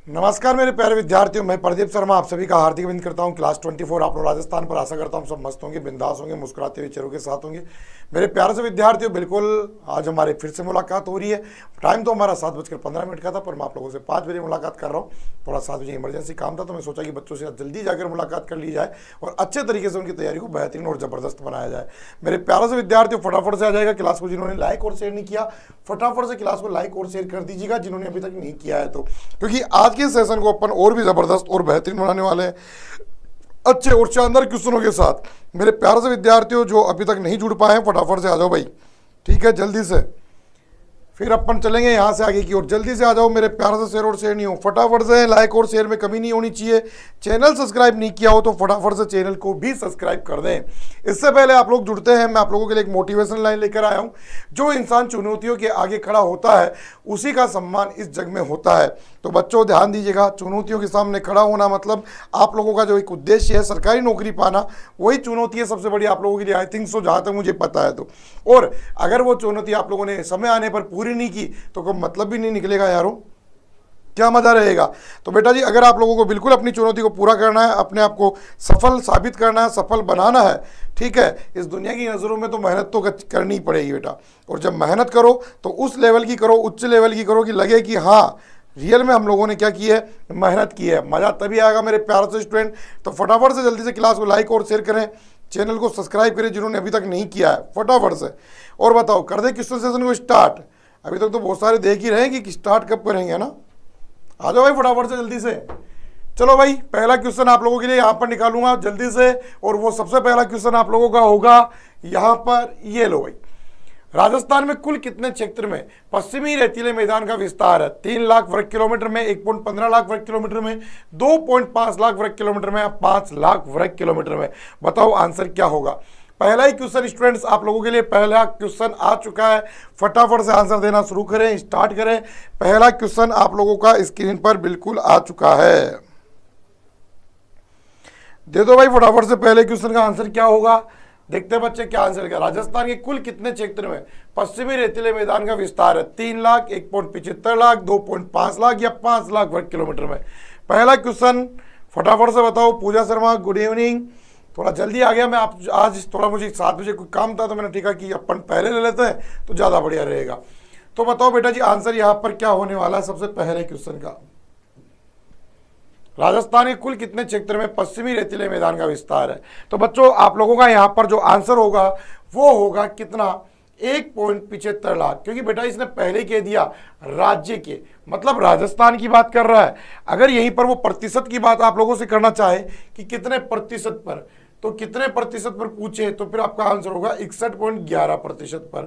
नमस्कार मेरे प्यारे विद्यार्थियों, मैं प्रदीप शर्मा आप सभी का हार्दिक अभिनंदन करता हूं। क्लास 24 आप लोग राजस्थान पर आशा करता हूं सब मस्त होंगे, बिंदास होंगे, मुस्कुराते हुए चेहरों के साथ होंगे। मेरे प्यारे से विद्यार्थियों, बिल्कुल आज हमारे फिर से मुलाकात हो रही है। टाइम तो हमारा 7:15 का था, पर मैं आप लोगों से 5 बजे मुलाकात कर रहा हूँ। थोड़ा 7 बजे इमरजेंसी काम था, तो मैं सोचा कि बच्चों से जल्दी जाकर मुलाकात कर ली जाए और अच्छे तरीके से उनकी तैयारी को बेहतरीन और ज़बरदस्त बनाया जाए। मेरे प्यारे से विद्यार्थियों, फटाफट से आ जाएगा क्लास को। जिन्होंने लाइक और शेयर नहीं किया, फटाफट से क्लास को लाइक और शेयर कर दीजिएगा, जिन्होंने अभी तक नहीं किया है तो, क्योंकि आज के सेशन को अपन और भी ज़बरदस्त और बेहतरीन बनाने वाले हैं अच्छे और शानदार क्वेश्चनों के साथ। मेरे प्यारे से विद्यार्थियों जो अभी तक नहीं जुड़ पाए हैं, फटाफट से आ जाओ भाई, ठीक है, जल्दी से। फिर अपन चलेंगे यहाँ से आगे की ओर। जल्दी से आ जाओ मेरे प्यारे से, शेयर और शेयर नहीं हो, फटाफट से। लाइक और शेयर में कमी नहीं होनी चाहिए। चैनल सब्सक्राइब नहीं किया हो तो फटाफट से चैनल को भी सब्सक्राइब कर दें। इससे पहले आप लोग जुड़ते हैं, मैं आप लोगों के लिए एक मोटिवेशन लाइन लेकर आया हूँ। जो इंसान चुनौतियों के आगे खड़ा होता है उसी का सम्मान इस जग में होता है। तो बच्चों ध्यान दीजिएगा, चुनौतियों के सामने खड़ा होना मतलब आप लोगों का जो एक उद्देश्य है सरकारी नौकरी पाना, वही चुनौती है सबसे बड़ी आप लोगों के लिए, आई थिंक सो, जहाँ तक मुझे पता है तो। और अगर वो चुनौती आप लोगों ने समय आने पर पूरी नहीं की तो कोई मतलब भी नहीं निकलेगा यारों, क्या मजा रहेगा। तो बेटा जी, अगर आप लोगों को बिल्कुल अपनी चुनौती को पूरा करना है, अपने आप को सफल साबित करना है, सफल बनाना है, ठीक है, इस दुनिया की नज़रों में तो मेहनत तो करनी ही पड़ेगी बेटा। और जब मेहनत करो तो उस लेवल की करो, उच्च लेवल की करो कि लगे कि हाँ रियल में हम लोगों ने क्या की है, मेहनत की है। मज़ा तभी आएगा मेरे प्यारे से स्टूडेंट। तो फटाफट से जल्दी से क्लास को लाइक और शेयर करें, चैनल को सब्सक्राइब करें जिन्होंने अभी तक नहीं किया है, फटाफट से। और बताओ, कर दे क्वेश्चन सेशन को स्टार्ट। अभी तक तो बहुत सारे देख ही रहे हैं कि स्टार्ट कब करेंगे ना। आ जाओ भाई फटाफट से जल्दी से। चलो भाई, पहला क्वेश्चन आप लोगों के लिए यहाँ पर निकालूंगा जल्दी से। और वो सबसे पहला क्वेश्चन आप लोगों का होगा यहाँ पर, ये लो भाई। राजस्थान में कुल कितने क्षेत्र में पश्चिमी रेतीले मैदान का विस्तार है? 3 लाख वर्ग किलोमीटर में, 1.15 लाख वर्ग किलोमीटर में, 2.5 लाख वर्ग किलोमीटर में, 5 लाख वर्ग किलोमीटर में? बताओ आंसर क्या होगा। पहला ही क्वेश्चन स्टूडेंट्स आप लोगों के लिए, पहला क्वेश्चन आ चुका है। फटाफट से आंसर देना शुरू करें, स्टार्ट करें। पहला क्वेश्चन आप लोगों का स्क्रीन पर बिल्कुल आ चुका है, दे दो भाई फटाफट से। पहले क्वेश्चन का आंसर क्या होगा, देखते हैं बच्चे क्या आंसर क्या। राजस्थान के कुल कितने क्षेत्र में पश्चिमी रेतीले मैदान का विस्तार है? 3 लाख, 1.75 लाख, 2.5 लाख या 5 लाख वर्ग किलोमीटर में? पहला क्वेश्चन फटाफट से बताओ। पूजा शर्मा गुड इवनिंग, थोड़ा जल्दी आ गया मैं। आप आज थोड़ा मुझे 7 बजे कोई काम था तो मैंने ठीक है कि अपन पहले ले लेते हैं तो ज़्यादा बढ़िया रहेगा। तो बताओ बेटा जी आंसर यहाँ पर क्या होने वाला है सबसे पहले क्वेश्चन का। राजस्थान के कुल कितने क्षेत्र में पश्चिमी रेतीले मैदान का विस्तार है? तो बच्चों आप लोगों का यहाँ पर जो आंसर होगा वो होगा कितना, 1.75 लाख। क्योंकि बेटा इसने पहले कह दिया राज्य के, मतलब राजस्थान की बात कर रहा है। अगर यहीं पर वो प्रतिशत की बात आप लोगों से करना चाहे कि कितने प्रतिशत पर, तो कितने प्रतिशत पर पूछे तो फिर आपका आंसर होगा 61.11% पर।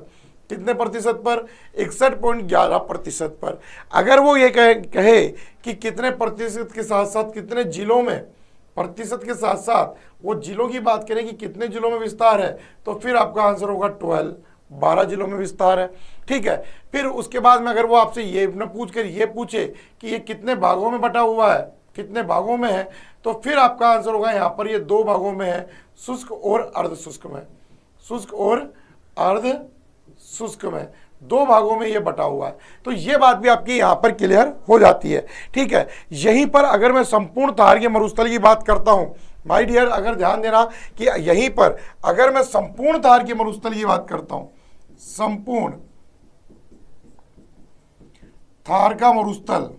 कितने प्रतिशत पर? 61.11% पर। अगर वो ये कहे कि कितने प्रतिशत के साथ साथ कितने जिलों में, प्रतिशत के साथ साथ वो जिलों की बात करें कि कितने जिलों में विस्तार है, तो फिर आपका आंसर होगा 12 जिलों में विस्तार है, ठीक है। फिर उसके बाद में अगर वो आपसे ये न पूछ कर ये पूछे कि ये कितने भागों में बटा हुआ है, कितने भागों में है, तो फिर आपका आंसर होगा यहाँ पर ये 2 भागों में है, शुष्क और अर्ध शुष्क में। शुष्क और अर्ध शुष्क में 2 भागों में ये बटा हुआ है। तो ये बात भी आपकी यहाँ पर क्लियर हो जाती है, ठीक है। यहीं पर अगर मैं संपूर्ण थार के मरुस्थल की बात करता हूँ माय डियर, अगर ध्यान देना कि यहीं पर अगर मैं संपूर्ण थार के मरुस्थल की बात करता हूँ, संपूर्ण थार का मरुस्थल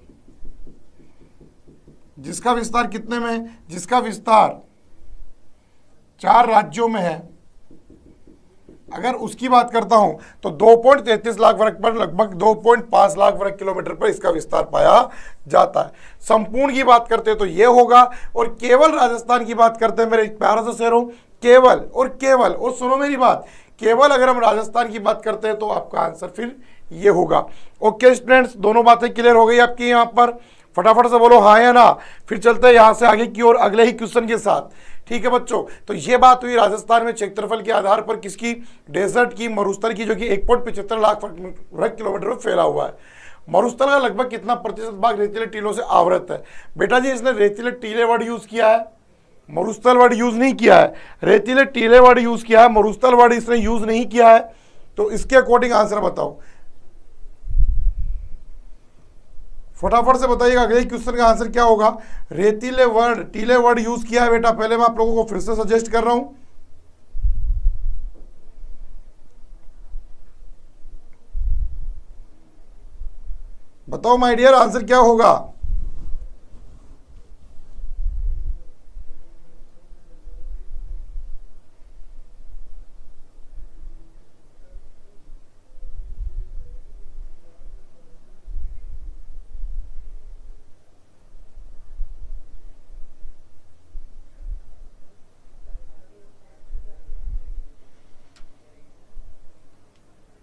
जिसका विस्तार कितने में है, जिसका विस्तार 4 राज्यों में है, अगर उसकी बात करता हूं तो 2.33 लाख वर्ग पर लगभग 2.5 लाख वर्ग किलोमीटर पर इसका विस्तार पाया जाता है। संपूर्ण की बात करते हैं तो ये होगा, और केवल राजस्थान की बात करते हैं मेरे प्यारे से शेरों, केवल और केवल, और सुनो मेरी बात, केवल अगर हम राजस्थान की बात करते हैं तो आपका आंसर फिर ये होगा। ओके स्टूडेंट्स, दोनों बातें क्लियर हो गई आपकी यहाँ पर? फटाफट से बोलो हाँ या ना। फिर चलते हैं यहाँ से आगे की ओर अगले ही क्वेश्चन के साथ, ठीक है बच्चों। तो ये बात हुई राजस्थान में क्षेत्रफल के आधार पर किसकी, डेजर्ट की, मरुस्थल की, जो कि 1.75 लाख वर्ग किलोमीटर में फैला हुआ है। मरुस्थल का लगभग कितना प्रतिशत भाग रेतीले टीलों से आवृत है? बेटा जी इसने रेतीले टीले वर्ड यूज किया है, मरुस्थल वर्ड यूज नहीं किया है। रेतीले टीले वर्ड यूज किया है, मरुस्थल वर्ड इसने यूज नहीं किया है। तो इसके अकॉर्डिंग आंसर बताओ। फटाफट से बताइएगा अगले क्वेश्चन का आंसर क्या होगा। रेतीले वर्ड, टीले वर्ड यूज किया है बेटा, पहले मैं आप लोगों को फिर से सजेस्ट कर रहा हूं। बताओ माय डियर आंसर क्या होगा।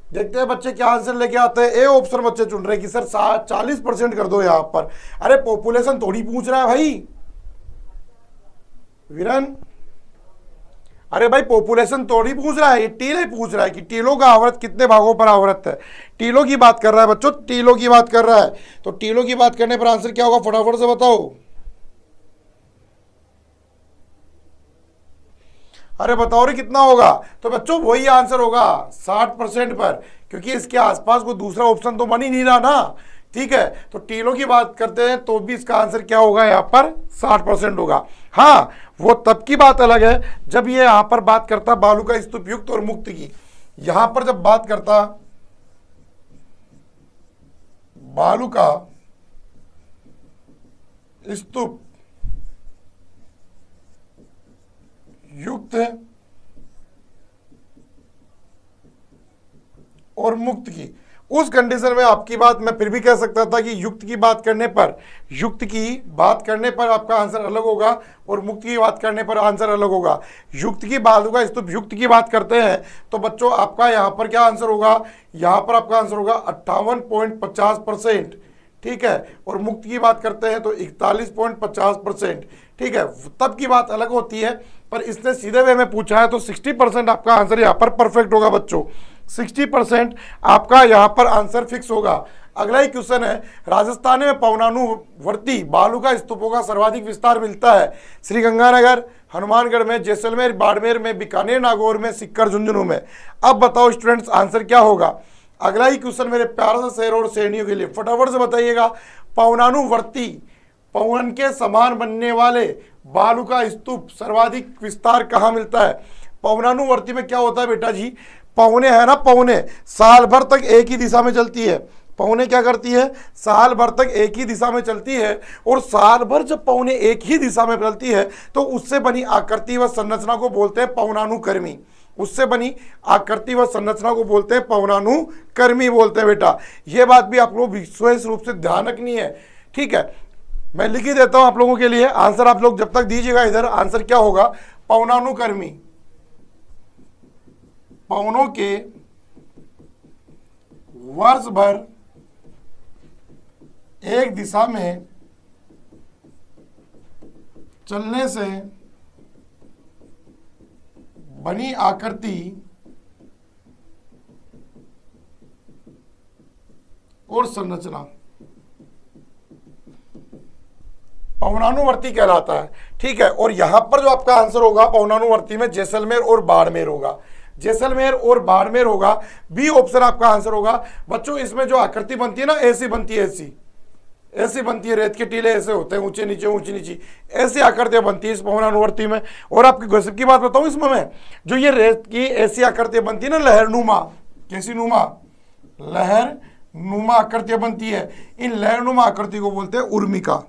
देखते हैं बच्चे क्या आंसर लेके आते हैं। ए ऑप्शन बच्चे चुन रहे हैं कि सर 40% कर दो यहां पर। अरे पॉपुलेशन थोड़ी पूछ रहा है भाई वीरन, अरे भाई पॉपुलेशन थोड़ी पूछ रहा है, ये टीले पूछ रहा है कि टीलों का आवृत कितने भागों पर आवृत है। टीलों की बात कर रहा है बच्चों, टीलों की बात कर रहा है। तो टीलों की बात करने पर आंसर क्या होगा फटाफट से बताओ। अरे बताओ रे कितना होगा। तो बच्चों वही आंसर होगा 60% पर, क्योंकि इसके आसपास कोई दूसरा ऑप्शन तो बन ही नहीं रहा ना। ठीक है, तो टीलों की बात करते हैं तो भी इसका आंसर क्या होगा यहाँ पर 60% होगा। हाँ, वो तब की बात अलग है जब ये यहाँ पर बात करता बालू का स्तूप युक्त और मुक्त की। यहां पर जब बात करता बालू का स्तूप युक्त और मुक्त की, उस कंडीशन में आपकी बात मैं फिर भी कह सकता था कि युक्त की बात करने पर आपका आंसर अलग होगा और मुक्त की बात करने पर आंसर अलग होगा। युक्त की बालू का स्तूप युक्त की बात करते हैं तो बच्चों आपका यहां पर क्या आंसर होगा, यहां पर आपका आंसर होगा 58.50%। ठीक है, और मुक्त की बात करते हैं तो 41.50%। ठीक है, तब की बात अलग होती है, पर इसने सीधे वे में पूछा है तो 60% आपका आंसर यहाँ पर परफेक्ट होगा बच्चों। 60% आपका यहाँ पर आंसर फिक्स होगा। अगला ही क्वेश्चन है, राजस्थान में पवनानुवर्ती बालू का स्तूपों का सर्वाधिक विस्तार मिलता है श्रीगंगानगर, हनुमानगढ़ में, जैसलमेर, बाड़मेर में, बीकानेर, नागौर में, सिक्कर, झुंझुनू में। अब बताओ स्टूडेंट्स आंसर क्या होगा। अगला ही क्वेश्चन मेरे प्यारे से शहरों और श्रेणियों के लिए फटाफट से बताइएगा। पवनानुवर्ती, पवन के समान बनने वाले बालू का स्तूप सर्वाधिक विस्तार कहाँ मिलता है। पवनानुवर्ती में क्या होता है बेटा जी, पवने है ना, पवने साल भर तक एक ही दिशा में चलती है। पवने क्या करती है, साल भर तक एक ही दिशा में चलती है, और साल भर जब पवने एक ही दिशा में चलती है तो उससे बनी आकृति व संरचना को बोलते हैं पवनानुकर्मी। उससे बनी आकृति व संरचना को बोलते हैं पवनानुकर्मी बोलते हैं बेटा। यह बात भी आप लोग विशेष रूप से ध्यान रखनी है। ठीक है, मैं लिख ही देता हूं आप लोगों के लिए, आंसर आप लोग जब तक दीजिएगा। इधर आंसर क्या होगा, पवनानुकर्मी, पवनों के वर्ष भर एक दिशा में चलने से बनी आकृति और संरचना पवनानुवर्ती कहलाता है। ठीक है, और यहां पर जो आपका आंसर होगा पवनानुवर्ती में जैसलमेर और बाड़मेर होगा। जैसलमेर और बाड़मेर होगा, बी ऑप्शन आपका आंसर होगा। बच्चों इसमें जो आकृति बनती है ना, ऐसी बनती है, ऐसी बनती है, रेत के टीले ऐसे होते हैं, ऊंचे नीचे ऊंची नीची, ऐसी आकृतियां बनती है इस पवनानुवर्ती में। और आपकी गॉसिप की बात बताऊं, इसमें मैं जो ये रेत की ऐसी आकृतियां बनती है ना, लहरनुमा, कैसी नुमा, लहरनुमा आकृतियां बनती है, इन लहरनुमा आकृति को बोलते हैं उर्मिका।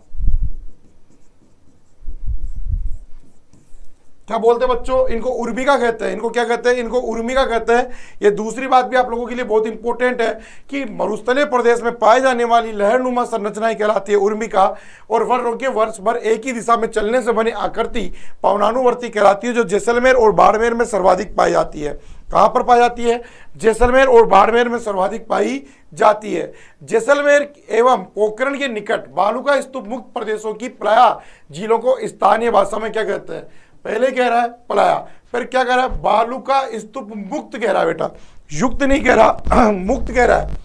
क्या बोलते हैं बच्चों, इनको उर्मिका कहते हैं। इनको क्या कहते हैं, इनको उर्मिका कहते हैं। ये दूसरी बात भी आप लोगों के लिए बहुत इंपॉर्टेंट है कि मरुस्थलीय प्रदेश में पाए जाने वाली लहरनुमा संरचनाएं कहलाती है उर्मिका, और वर्ष भर एक ही दिशा में चलने से बनी आकृति पवनानुवर्ती कहलाती है, जो जैसलमेर और बाड़मेर में सर्वाधिक पाई जाती है। कहां पर पाई जाती है, जैसलमेर और बाड़मेर में सर्वाधिक पाई जाती है। जैसलमेर एवं पोखरण के निकट बालू का स्तूप मुक्त प्रदेशों की प्रायः झीलों को स्थानीय भाषा में क्या कहते हैं। पहले कह रहा है पलाया, फिर क्या कह रहा है, बालू का स्तूप मुक्त कह रहा है बेटा, युक्त नहीं कह रहा, मुक्त कह रहा है।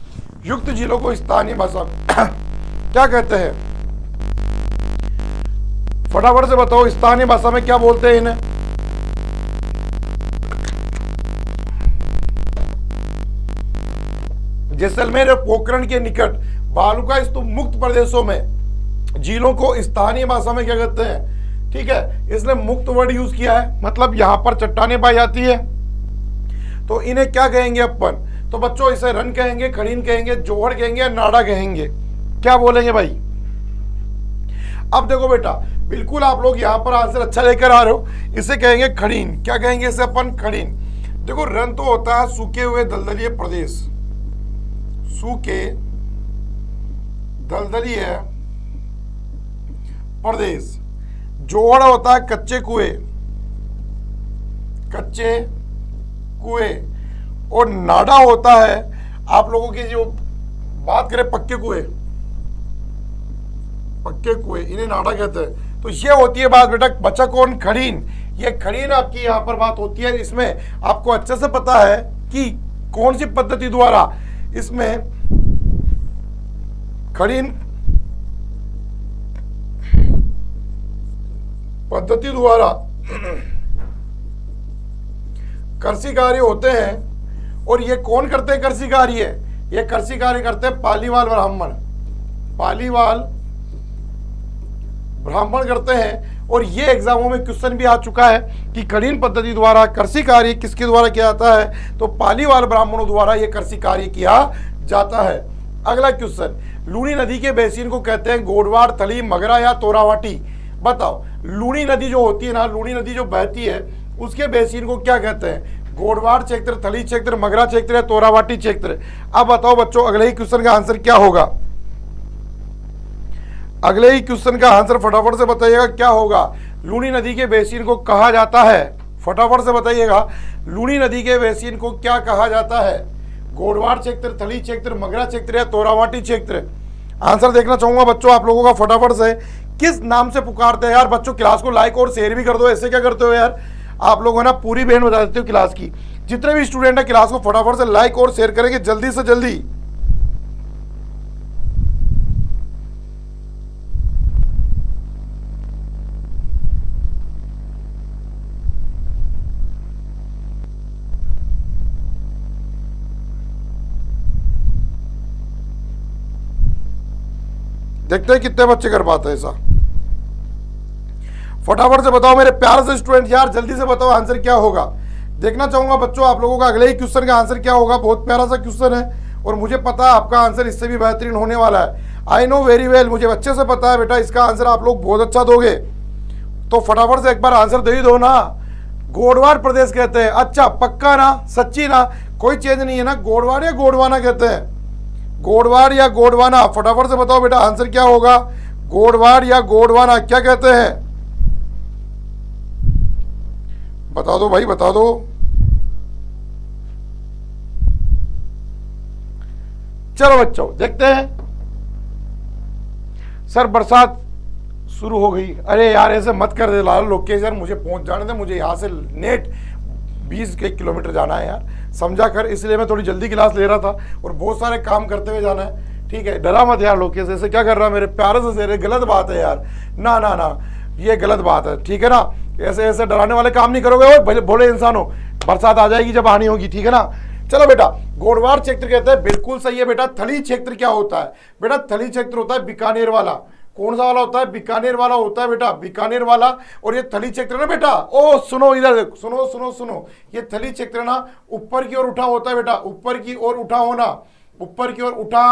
युक्त झीलों को स्थानीय भाषा क्या कहते हैं, फटाफट से बताओ, स्थानीय भाषा में क्या बोलते हैं इन्हें। जैसलमेर और पोखरण के निकट बालुका स्तूप मुक्त प्रदेशों में झीलों को स्थानीय भाषा में क्या कहते हैं, ठीक है, इसने मुक्त वर्ड यूज किया है, मतलब यहां पर चट्टानें पाई जाती है तो इन्हें क्या कहेंगे अपन, तो बच्चों इसे रन कहेंगे, खड़ीन कहेंगे, जोहड़ कहेंगे, नाड़ा कहेंगे, क्या बोलेंगे भाई। अब देखो बेटा, बिल्कुल आप लोग यहां पर आंसर अच्छा लेकर आ रहे हो, इसे कहेंगे खड़ीन, क्या कहेंगे इसे अपन, खड़ीन। देखो रन तो होता है सूखे हुए दलदलीय प्रदेश, सूखे दलदलीय प्रदेश। जोहड़ होता है कच्चे कुएं, कच्चे कुएं। और नाडा होता है आप लोगों की जो बात करें पक्के कुएं, पक्के कुएं, इन्हें नाडा कहते हैं। तो ये होती है बात बेटा, बचा कौन, खड़ीन। ये खड़ीन आपकी यहां पर बात होती है। इसमें आपको अच्छे से पता है कि कौन सी पद्धति द्वारा इसमें खड़ीन पद्धति द्वारा कृषि कार्य होते हैं। और ये कौन करते हैं कृषि कार्य, ये कृषि कार्य करते हैं पालीवाल ब्राह्मण, पालीवाल ब्राह्मण करते हैं। और ये एग्जामों में क्वेश्चन भी आ चुका है कि खड़ीन पद्धति द्वारा कृषि कार्य किसके द्वारा किया जाता है, तो पालीवाल ब्राह्मणों द्वारा ये कृषि कार्य किया जाता है। अगला क्वेश्चन, लूनी नदी के बेसिन को कहते हैं गोडवाड़, थली, मगरा या तोरावाटी। बताओ, लूनी नदी जो होती है ना, लूनी नदी जो बहती है उसके बेसिन को क्या कहते हैं, गोडवाड़ क्षेत्र, थली क्षेत्र, मगरा क्षेत्र या तोरावाटी क्षेत्र। अब बताओ बच्चों, अगले ही क्वेश्चन का आंसर क्या होगा, अगले ही क्वेश्चन का आंसर फटाफट से बताइएगा क्या होगा। लूनी नदी के बेसिन को कहा जाता है, फटाफट से बताइएगा, लूनी नदी के बेसिन को क्या कहा जाता है, गोडवाड़ क्षेत्र, थली क्षेत्र, मगरा क्षेत्र या तोरावाटी क्षेत्र। आंसर देखना चाहूंगा बच्चों आप लोगों का फटाफट से, किस नाम से पुकारते हैं। यार बच्चों क्लास को लाइक और शेयर भी कर दो, ऐसे क्या करते हो यार आप लोग, है ना, पूरी बहन बता देते हो क्लास की। जितने भी स्टूडेंट है क्लास को फटाफट से लाइक और शेयर करेंगे जल्दी से जल्दी। देखते हैं कितने बच्चे कर पाते हैं ऐसा। फटाफट से बताओ मेरे प्यारे से स्टूडेंट, यार जल्दी से बताओ आंसर क्या होगा। देखना चाहूंगा बच्चों आप लोगों का अगले ही क्वेश्चन का आंसर क्या होगा। बहुत प्यारा सा क्वेश्चन है और मुझे पता है आपका आंसर इससे भी बेहतरीन होने वाला है। आई नो वेरी वेल, मुझे अच्छे से पता है बेटा इसका आंसर आप लोग बहुत अच्छा दोगे। तो फटाफट से एक बार आंसर दे ही दो ना। गोडवाड़ प्रदेश कहते हैं, अच्छा पक्का ना, सच्ची ना, कोई चेंज नहीं है ना, गोडवाड़ या गोडवाना कहते हैं, गोडवाड़ या गोडवाना। फटाफट से बताओ बेटा आंसर क्या होगा, गोडवाड़ या गोडवाना क्या कहते हैं, बता दो भाई बता दो। चलो बच्चों देखते हैं। सर बरसात शुरू हो गई, अरे यार ऐसे मत कर दे लाल, लोकेशन मुझे पहुंच जाने दे, मुझे यहाँ से नेट 20 किलोमीटर जाना है यार, समझा कर, इसलिए मैं थोड़ी जल्दी क्लास ले रहा था और बहुत सारे काम करते हुए जाना है। ठीक है, डरा मत यार लोकेशन से, क्या कर रहा है मेरे प्यारे से, गलत बात है यार, ना ना ना ये गलत बात है, ठीक है ना, ऐसे ऐसे डराने वाले काम नहीं करोगे। और भोले इंसान हो, बरसात आ जाएगी जब आनी होगी, ठीक है ना। चलो बेटा, गोडवाड़ क्षेत्र कहते हैं, बिल्कुल सही है बेटा। थली क्षेत्र क्या होता है बेटा, थली क्षेत्र होता है बीकानेर वाला। कौन सा वाला होता है, बीकानेर वाला होता है बेटा, बीकानेर वाला। और ये थली क्षेत्र ना बेटा, ओ सुनो इधर, सुनो सुनो सुनो, ये थली क्षेत्र ना ऊपर की ओर उठा होता है बेटा, ऊपर की ओर उठा होना, ऊपर की ओर उठा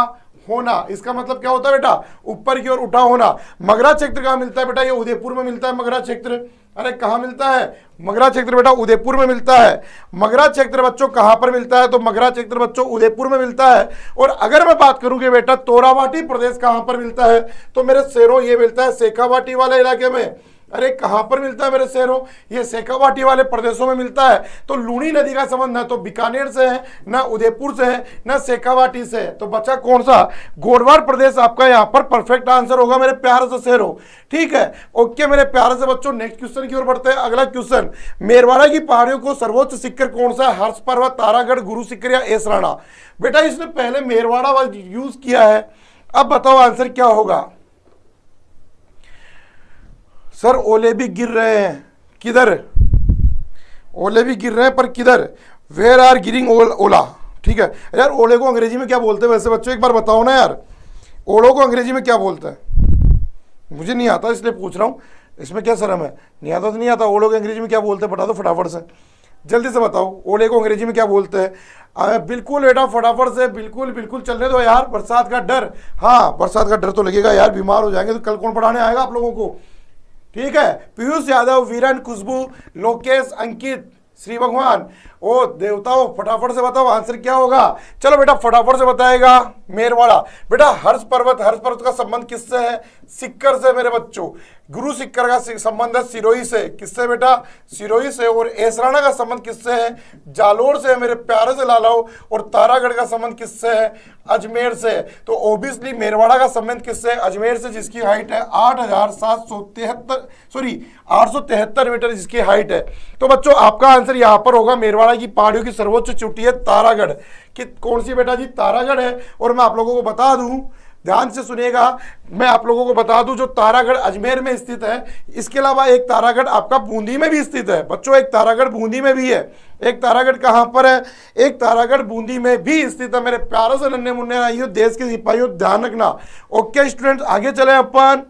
होना, इसका मतलब क्या होता है बेटा, ऊपर की ओर उठा होना। मगरा क्षेत्र कहाँ मिलता है बेटा, ये उदयपुर में मिलता है मगरा क्षेत्र। अरे कहाँ मिलता है मगरा क्षेत्र बेटा, उदयपुर में मिलता है। मगरा क्षेत्र बच्चों कहाँ पर मिलता है, तो मगरा क्षेत्र बच्चों उदयपुर में मिलता है। और अगर मैं बात करूंगी बेटा तोरावाटी प्रदेश कहाँ पर मिलता है, तो मेरे शेरों ये मिलता है शेखावाटी वाले इलाके में। अरे कहां पर मिलता है मेरे शहरों, ये शेखावाटी वाले प्रदेशों में मिलता है। तो लूनी नदी का संबंध न तो बीकानेर से है, ना उदयपुर से है, ना शेखावाटी से है। तो बचा कौन सा, गोडवाड़ प्रदेश आपका यहां पर परफेक्ट आंसर होगा मेरे प्यारे से शहरों। ठीक है, ओके मेरे प्यारे से बच्चों, नेक्स्ट क्वेश्चन की ओर बढ़ते हैं। अगला क्वेश्चन, मेरवाड़ा की पहाड़ियों को सर्वोच्च शिखर कौन सा है, हर्ष पर्वत, तारागढ़, गुरु शिखर या एसराना। बेटा इसने पहले मेरवाड़ा वाला यूज किया है, अब बताओ आंसर क्या होगा। सर ओले भी गिर रहे हैं, किधर, ओले भी गिर रहे हैं पर किधर, वेयर आर गिरिंग ओला। ठीक है यार, ओले को अंग्रेजी में क्या बोलते हैं वैसे बच्चों, एक बार बताओ ना यार, ओढ़ो को अंग्रेजी में क्या बोलते हैं? मुझे नहीं आता इसलिए पूछ रहा हूँ, इसमें क्या शर्म है? नहीं आता तो नहीं आता। ओढ़ो को अंग्रेजी में क्या बोलते हैं बता दो फटाफट से, जल्दी से बताओ। ओले को अंग्रेजी में क्या बोलते हैं? बिल्कुल बेटा फटाफट से, बिल्कुल बिल्कुल चलने दो यार। बरसात का डर, हाँ बरसात का डर तो लगेगा यार, बीमार हो जाएंगे तो कल कौन पढ़ाने आएगा आप लोगों को? ठीक है, पीयूष यादव, वीरन, खुशबू, लोकेश, अंकित, श्री भगवान, ओ देवताओं फटाफट से बताओ आंसर क्या होगा। चलो बेटा फटाफट से बताएगा मेरवाड़ा। बेटा हर्ष पर्वत का संबंध किससे है? सिक्कर से मेरे बच्चों। गुरु सिक्कर का संबंध है सिरोही से। किससे बेटा? सिरोही से। और एसराना का संबंध किससे है? जालोर से मेरे प्यारे से लालाओ। और तारागढ़ का संबंध किससे है? अजमेर से। तो ओबियसली मेरवाड़ा का संबंध किससे है? अजमेर से, जिसकी हाइट है 873 मीटर जिसकी हाइट है। तो बच्चों आपका आंसर यहाँ पर होगा, मेरवाड़ा की पहाड़ियों की सर्वोच्च चोटी है तारागढ़। कि कौन सी बेटा जी? तारागढ़ है। और मैं आप लोगों को बता दूं, ध्यान से सुनिएगा, मैं आप लोगों को बता दूं, जो तारागढ़ अजमेर में स्थित है, इसके अलावा एक तारागढ़ आपका बूंदी में भी स्थित है। बच्चों एक तारागढ़ बूंदी में भी है। एक तारागढ़ कहां पर है? एक तारागढ़ बूंदी में भी स्थित है। मेरे प्यारों से नन्हे मुन्ने आइयो, देश के सिपाहियों, ध्यान रखना। ओके स्टूडेंट, आगे चले अपन।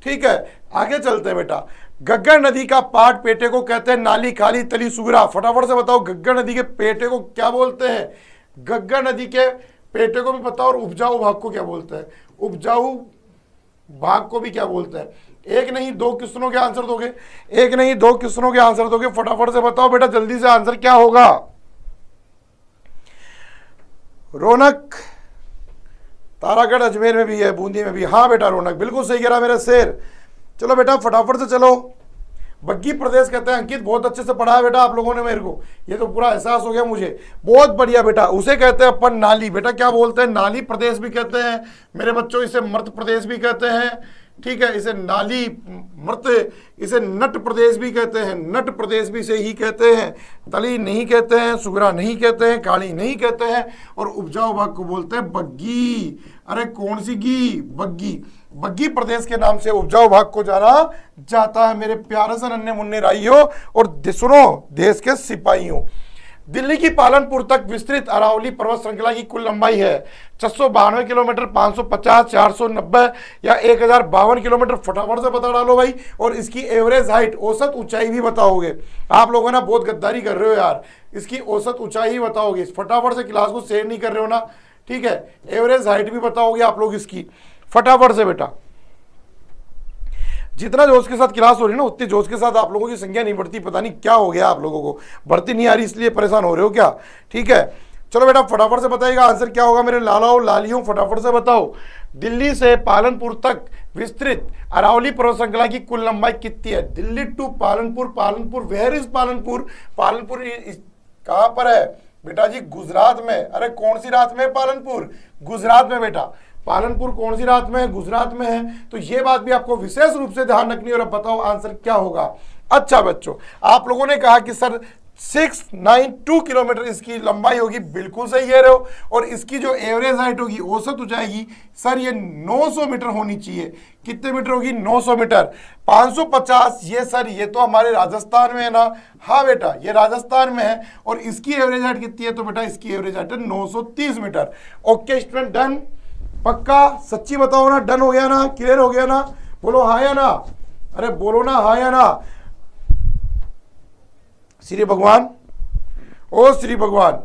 ठीक है, आगे चलते हैं बेटा। गग्गर नदी का पाट पेटे को कहते हैं नाली, खाली, तली, सुगरा। फटाफट से बताओ गग्गर नदी के पेटे को क्या बोलते हैं? गग्गर नदी के पेटे को भी बताओ। और उपजाऊ भाग को क्या बोलते हैं? उपजाऊ भाग को भी क्या बोलते हैं? एक नहीं दो क्वेश्चनों के आंसर दोगे, एक नहीं दो क्वेश्चनों के आंसर दोगे। फटाफट से बताओ बेटा, जल्दी से आंसर क्या होगा? रौनक, तारागढ़ अजमेर में भी है, बूंदी में भी। हाँ बेटा रौनक बिल्कुल सही कह रहा मेरा शेर। चलो बेटा फटाफट से चलो। बग्गी प्रदेश कहते हैं। अंकित बहुत अच्छे से पढ़ा है बेटा आप लोगों ने मेरे को, ये तो पूरा एहसास हो गया मुझे। बहुत बढ़िया बेटा। उसे कहते हैं अपन नाली। बेटा क्या बोलते हैं? नाली प्रदेश भी कहते हैं मेरे बच्चों। इसे मर्त प्रदेश भी कहते हैं। ठीक है, इसे नाली मर्त, इसे नट प्रदेश भी कहते हैं। नट प्रदेश भी से ही कहते हैं। तली नहीं कहते हैं, सुगरा नहीं कहते हैं, काली नहीं कहते हैं। और उपजाऊ भाग को बोलते हैं बग्गी। अरे कौन सी गी? बग्गी। बग्गी प्रदेश के नाम से उपजाऊ भाग को जाना जाता है मेरे प्यारे से नन्हे मुन्ने राइयों और सुनो देश के सिपाहियों। दिल्ली की पालनपुर तक विस्तृत अरावली पर्वत श्रृंखला की कुल लंबाई है 692 किलोमीटर, 550, 490 या 1052 किलोमीटर। फटाफट से बता डालो भाई। और इसकी एवरेज हाइट, औसत ऊंचाई भी बताओगे। आप लोगों ना बहुत गद्दारी कर रहे हो यार, इसकी औसत ऊंचाई ही बताओगे। फटाफट से क्लास को शेयर नहीं कर रहे हो ना, ठीक है। एवरेज हाइट भी बताओगे आप लोग इसकी, फटाफट से बेटा। जितना जोश के साथ क्लास हो रही है ना, उतनी जोश के साथ आप लोगों की संख्या नहीं बढ़ती। पता नहीं क्या हो गया आप लोगों को, बढ़ती नहीं आ रही इसलिए परेशान हो रहे हो क्या? ठीक है, चलो बेटा फटाफट से बताइएगा आंसर क्या होगा मेरे लालाओ लालियों। फटाफट से बताओ। दिल्ली से पालनपुर तक विस्तृत अरावली पर्वत श्रृंखला की कुल लंबाई कितनी है? Delhi to Palanpur. Palanpur, where is Palanpur? Palanpur कहां पर है बेटा जी? गुजरात में। अरे कौन सी रात में? पालनपुर गुजरात में बेटा। पालनपुर कौन सी रात में है? गुजरात में है। तो ये बात भी आपको विशेष रूप से ध्यान रखनी है। और अब बताओ आंसर क्या होगा। अच्छा बच्चों, आप लोगों ने कहा कि सर 692 किलोमीटर इसकी लंबाई होगी। बिल्कुल सही कह रहे हो। और इसकी जो एवरेज हाइट होगी, औसत हो जाएगी सर ये 900 मीटर होनी चाहिए। कितने मीटर होगी? 900 मीटर। 550 ये सर ये तो हमारे राजस्थान में है ना? हाँ बेटा ये राजस्थान में है। और इसकी एवरेज हाइट कितनी है? तो बेटा इसकी एवरेज हाइट है 930 मीटर। Okay student, done? पक्का? सच्ची बताओ ना, डन हो गया ना? क्लियर हो गया ना? बोलो हाँ या ना? अरे बोलो ना हाँ या ना? श्री भगवान, ओ श्री भगवान,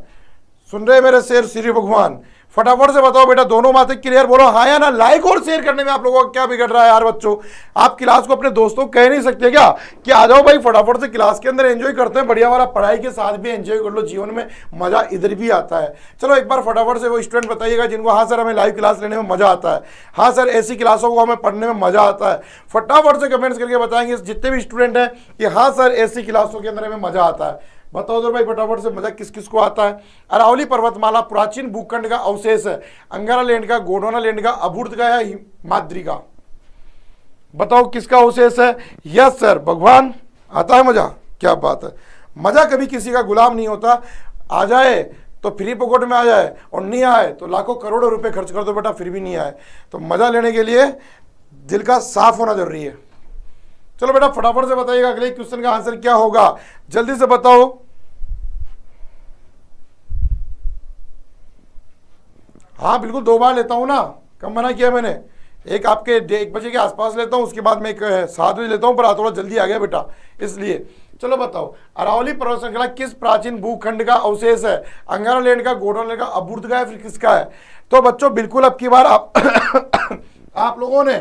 सुन रहे मेरे शेर? श्री भगवान फटाफट से बताओ बेटा, दोनों बातें क्लियर? बोलो हाँ या ना? लाइक और शेयर करने में आप लोगों का क्या बिगड़ रहा है यार बच्चों? आप क्लास को अपने दोस्तों को कह नहीं सकते क्या कि आ जाओ भाई फटाफट से क्लास के अंदर एंजॉय करते हैं? बढ़िया वाला पढ़ाई के साथ भी एंजॉय कर लो, जीवन में मजा इधर भी आता है। चलो एक बार फटाफट से वो स्टूडेंट बताइएगा जिनको हाँ सर हमें लाइव क्लास लेने में मजा आता है, हाँ सर ऐसी क्लासों को हमें पढ़ने में मजा आता है। फटाफट से कमेंट्स करके बताएंगे जितने भी स्टूडेंट हैं कि हाँ सर ऐसी क्लासों के अंदर हमें मजा आता है। बताओ तो भाई फटाफट से, मजा किस किस को आता है? अरावली पर्वतमाला प्राचीन भूखंड का अवशेष है। अंगारा लैंड का, गोंडवाना लैंड का, अबूर्द का या हिमाद्री का? बताओ किसका अवशेष है? यस सर, भगवान। आता है मजा? क्या बात है। मजा कभी किसी का गुलाम नहीं होता। आ जाए तो फ्री पॉकेट में आ जाए और नहीं आए तो लाखों करोड़ों रुपए खर्च कर दो बेटा, फिर भी नहीं आए। तो मजा लेने के लिए दिल का साफ होना जरूरी है। चलो बेटा फटाफट से बताइएगा अगले क्वेश्चन का आंसर क्या होगा, जल्दी से बताओ। हाँ बिल्कुल, 2 बार लेता हूं ना, कब मना किया मैंने? एक आपके 1 बजे के आसपास लेता हूँ, उसके बाद मैं एक 7 बजे लेता हूँ, पर थोड़ा जल्दी आ गया बेटा इसलिए। चलो बताओ, अरावली पर्वत श्रृंखला किस प्राचीन भूखंड का अवशेष है? अंगारालैंड का, गोंडवाना का, अबूर्द का, या फिर किसका है? तो बच्चों बिल्कुल अब की बार आप लोगों ने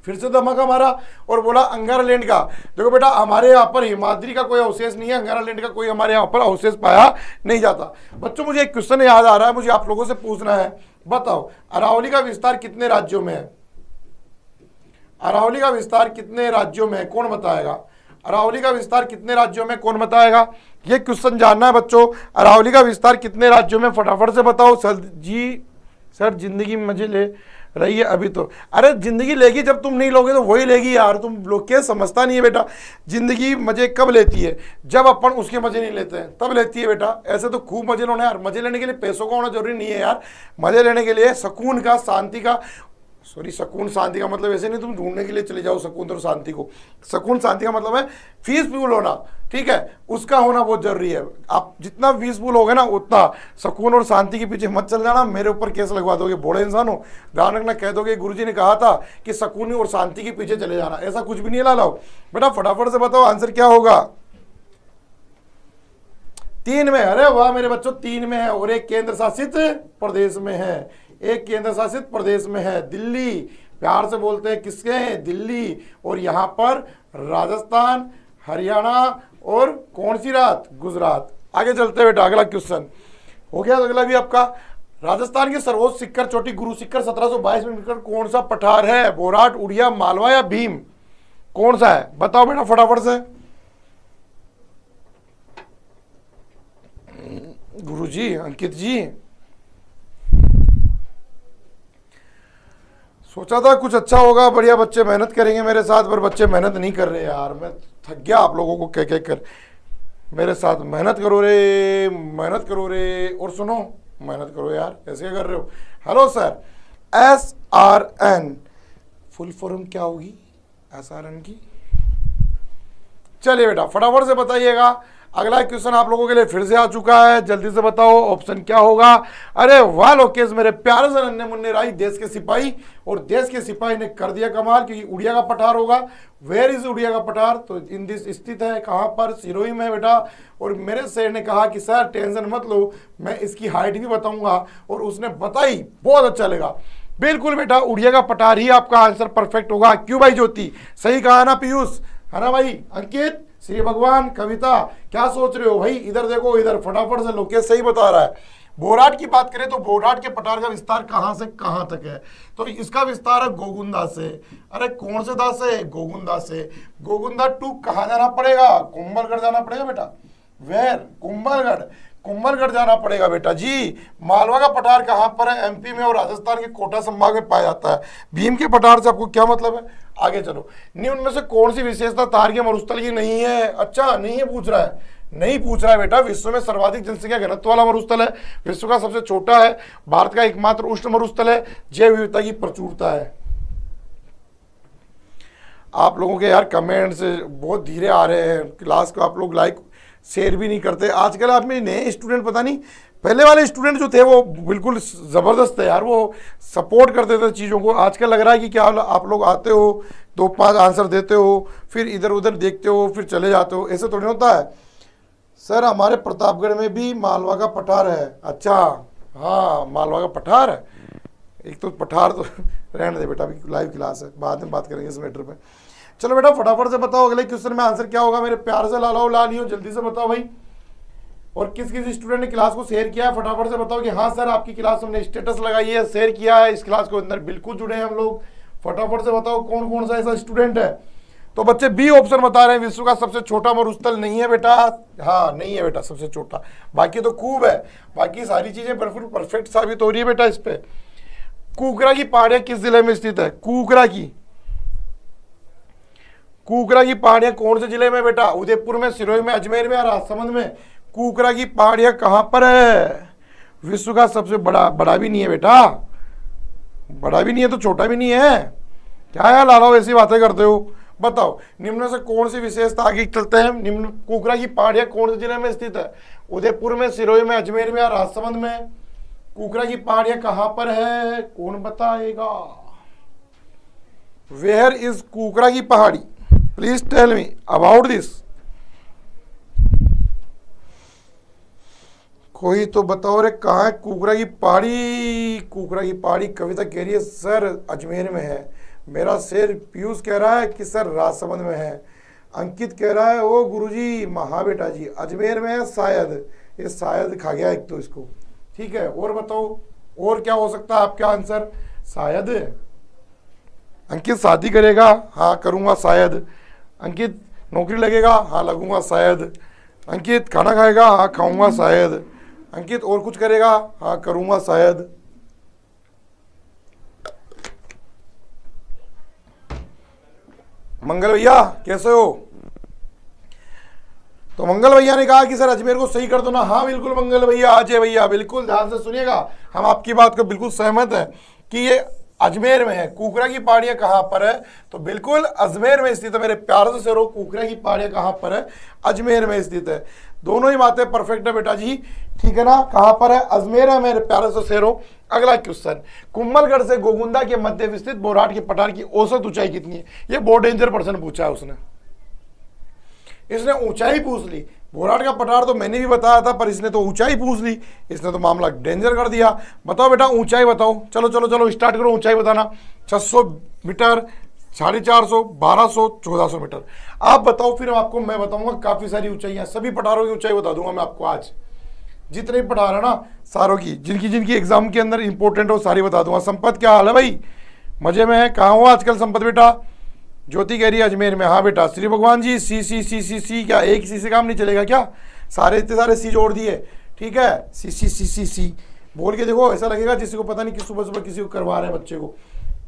फिर से धमाका मारा और बोला अंगारालैंड का। देखो बेटा, हमारे यहाँ पर हिमाद्री का कोई अवशेष नहीं है, अंगारालैंड का कोई हमारे यहाँ पर अवशेष पाया नहीं जाता। बच्चों मुझे एक क्वेश्चन याद आ रहा है, मुझे आप लोगों से पूछना है, बताओ अरावली का विस्तार कितने राज्यों में है? अरावली का विस्तार कितने राज्यों में है, कौन बताएगा? अरावली का विस्तार कितने राज्यों में, कौन बताएगा? ये क्वेश्चन जानना है बच्चों, अरावली का विस्तार कितने राज्यों में, फटाफट से बताओ। सर जिंदगी मजे ले रही है अभी तो। अरे जिंदगी लेगी, जब तुम नहीं लोगे तो वही लेगी यार, तुम लोग क्या समझता नहीं है बेटा। जिंदगी मजे कब लेती है? जब अपन उसके मजे नहीं लेते हैं तब लेती है बेटा। ऐसे तो खूब मजे लेने यार, मजे लेने के लिए पैसों का होना जरूरी नहीं है यार। मजे लेने के लिए सुकून का, शांति का, सुकून शांति का मतलब ऐसे नहीं तुम ढूंढने के लिए चले जाओ सुकून और शांति को। सुकून शांति का मतलब है पीसफुल होना, ठीक है, उसका होना बहुत जरूरी है। आप जितना पीसफुल होगे ना उतना सुकून और शांति के पीछे मत चल जाना, मेरे ऊपर केस लगवा दोगे, बड़े इंसान हो, ध्यान रखना, कह दोगे गुरुजी ने कहा था कि सुकून और शांति के पीछे चले जाना, ऐसा कुछ भी नहीं लाओ बेटा। फटाफट से बताओ आंसर क्या होगा? 3 में, अरे वाह मेरे बच्चों, 3 में है और एक केंद्र शासित प्रदेश में है, एक केंद्र शासित प्रदेश में है दिल्ली। प्यार से बोलते हैं किसके हैं? दिल्ली। और यहां पर राजस्थान, हरियाणा और कौन सी रात? गुजरात। आगे चलते हैं बेटा, अगला क्वेश्चन हो गया, अगला भी आपका। राजस्थान की सर्वोच्च शिखर चोटी गुरु शिखर 1722 मीटर कौन सा पठार है? बोराट, उड़िया, मालवा या भीम? कौन सा है बताओ बेटा फटाफट से। गुरुजी, अंकित जी, सोचा था कुछ अच्छा होगा, बढ़िया बच्चे मेहनत करेंगे मेरे साथ, पर बच्चे मेहनत नहीं कर रहे यार। मैं थक गया आप लोगों को कह कह कर। मेरे साथ मेहनत करो रे, मेहनत करो रे, और सुनो मेहनत करो यार, ऐसे क्या कर रहे हो? Hello sir, SRN full form क्या होगी SRN की? चलिए बेटा फटाफट से बताइएगा। अगला क्वेश्चन आप लोगों के लिए फिर से आ चुका है, जल्दी से बताओ ऑप्शन क्या होगा? अरे वाह लोकेश, मेरे प्यारे से नन्हे मुन्ने राई, देश के सिपाही, और देश के सिपाही ने कर दिया कमाल, क्योंकि उड़िया का पठार होगा। वेयर इज उड़िया का पठार? तो इन दिस स्थित है कहाँ पर? सिरोही में बेटा। और मेरे सर ने कहा कि सर टेंशन मत लो, मैं इसकी हाइट भी बताऊंगा, और उसने बताई, बहुत अच्छा लगा। बिल्कुल बेटा, उड़िया का पठार ही आपका आंसर परफेक्ट होगा। क्यों भाई ज्योति, सही कहा ना पीयूष, है ना भाई? अंकित, श्री भगवान, कविता, क्या सोच रहे हो भाई? इधर देखो, इधर फटाफट से लोकेश सही बता रहा है। बोराट की बात करें तो बोराट के पठार का विस्तार कहां से कहां तक है? तो इसका विस्तार है गोगुंदा से। अरे कौन से दास से? गोगुंदा से। गोगुंदा टू कहां जाना पड़ेगा? कुंभलगढ़ जाना पड़ेगा बेटा। वेर? कुंभलगढ़, कुंभलगढ़ जाना पड़ेगा बेटा जी। मालवा का पठार कहां पर है? MP में और राजस्थान के कोटा संभाग में पाया जाता है। भीम के पठार से आपको क्या मतलब है? आगे चलो, निम्न में से कौन सी विशेषता तारकीय मरुस्थल की नहीं है? अच्छा नहीं है पूछ रहा है, नहीं पूछ रहा है बेटा। विश्व में सर्वाधिक जनसंख्या घनत्व वाला मरुस्थल है, विश्व का सबसे छोटा है, भारत का एकमात्र उष्ण मरुस्थल है, जैव विविधता की प्रचुरता है। आप लोगों के यार कमेंट्स बहुत धीरे आ रहे हैं, क्लास को आप लोग लाइक शेयर भी नहीं करते। आजकल आप में नए स्टूडेंट, पता नहीं, पहले वाले स्टूडेंट जो थे वो बिल्कुल ज़बरदस्त थे यार, वो सपोर्ट करते थे चीज़ों को। आजकल लग रहा है कि क्या आप लोग आते हो, 2-5 आंसर देते हो, फिर इधर उधर देखते हो, फिर चले जाते हो, ऐसे थोड़ी होता है। सर हमारे प्रतापगढ़ में भी मालवा का पठार है। अच्छा हाँ, मालवा का पठार है। एक तो पठार तो रहने दे बेटा, अभी लाइव क्लास है, बाद में बात करेंगे इस मैटर पे। चलो बेटा फटाफट से बताओ अगले क्वेश्चन में आंसर क्या होगा? मेरे प्यार से लालियो जल्दी से बताओ भाई। और किस किस स्टूडेंट ने क्लास को शेयर किया है फटाफट से बताओ कि हाँ सर आपकी क्लास हमने स्टेटस लगाई है, शेयर किया है, इस क्लास के अंदर बिल्कुल जुड़े हैं हम लोग। फटाफट से बताओ कौन कौन सा ऐसा स्टूडेंट है। तो बच्चे बी ऑप्शन बता रहे हैं, विश्व का सबसे छोटा मरुस्थल नहीं है बेटा। हाँ नहीं है बेटा सबसे छोटा, बाकी तो खूब है, बाकी सारी चीजें बिल्कुल परफेक्ट साबित हो रही है बेटा इस पे। कुकरा की पहाड़ियां किस जिले में स्थित है? कुकरा की पहाड़ियां कौन से जिले में बेटा? उदयपुर में, सिरोही में, अजमेर में या राजसमंद में? कुकरा की पहाड़ियां कहां पर है? विश्व का सबसे बड़ा भी नहीं है बेटा, बड़ा भी नहीं है तो छोटा भी नहीं है। क्या यार लाला ऐसी बातें करते हो? बताओ निम्न में से कौन सी विशेषता, आगे चलते हैं। निम्न कुकरा की पहाड़ियां कौन से जिले में स्थित है? उदयपुर में, सिरोही में, अजमेर में या राजसमंद में? कुकरा की पहाड़ियां कहां पर है, कौन बताएगा? वेयर इज कुकरा की पहाड़ी? Please tell me about this. कोई तो बताओ रे, कहाँ है कुकरा की पहाड़ी? कुकरा की पहाड़ी कविता कह रही है सर अजमेर में है। मेरा शेर पीयूष कह रहा है कि सर राजसमंद में है। अंकित कह रहा है ओ गुरुजी महाबेटा जी अजमेर में है शायद। ये शायद खा गया एक तो इसको। ठीक है, और बताओ और क्या हो सकता है आपका आंसर? शायद। अंकित शादी करेगा? हाँ करूँगा शायद। अंकित नौकरी लगेगा? हाँ लगूंगा शायद। अंकित खाना खाएगा? हाँ खाऊंगा शायद। अंकित और कुछ करेगा? हाँ करूंगा शायद। मंगल भैया कैसे हो? तो मंगल भैया ने कहा कि सर अजमेर को सही कर दो ना। हाँ बिल्कुल मंगल भैया, अजय भैया बिल्कुल ध्यान से सुनिएगा, हम आपकी बात को बिल्कुल सहमत हैं कि ये अजमेर में है। कुकरा की पहाड़ियां कहाँ पर है? तो बिल्कुल अजमेर में स्थित है मेरे प्यार से शेरों। कुकरा की पहाड़ियां कहाँ पर है? अजमेर में स्थित है। दोनों ही बातें परफेक्ट है बेटा जी, ठीक है ना? कहाँ पर है? अजमेर है मेरे प्यारे से शेरों। अगला क्वेश्चन, कुंभलगढ़ से गोगुंदा के मध्य विस्तृत बोराट के पठार की औसत ऊंचाई कितनी है? ये बहुत डेंजर प्रश्न पूछा है उसने। इसने ऊंचाई पूछ ली। बोराट का पठार तो मैंने भी बताया था, पर इसने तो ऊंचाई पूछ ली। इसने तो मामला डेंजर कर दिया। बताओ बेटा ऊंचाई बताओ। चलो चलो चलो स्टार्ट करो ऊंचाई बताना। 600 मीटर, 450, 1200, 1400 मीटर। आप बताओ, फिर आपको मैं बताऊंगा काफी सारी ऊंचाइयां। सभी पठारों की ऊंचाई बता दूंगा मैं आपको आज। जितने भी पठार है ना सारों की, जिनकी जिनकी एग्जाम के अंदर इंपॉर्टेंट हो सारी बता दूंगा। संपत क्या हाल है भाई? मजे में है? कहाँ हो आजकल संपत बेटा? ज्योति कह रही है अजमेर में। हाँ बेटा। श्री भगवान जी सी सी सी सी सी, क्या एक सी से काम नहीं चलेगा क्या? सारे इतने सारे सी जोड़ दिए, ठीक है? सी सी सी सी सी बोल के देखो, ऐसा लगेगा जिसको को पता नहीं कि सुबह सुबह किसी को करवा रहे हैं बच्चे को।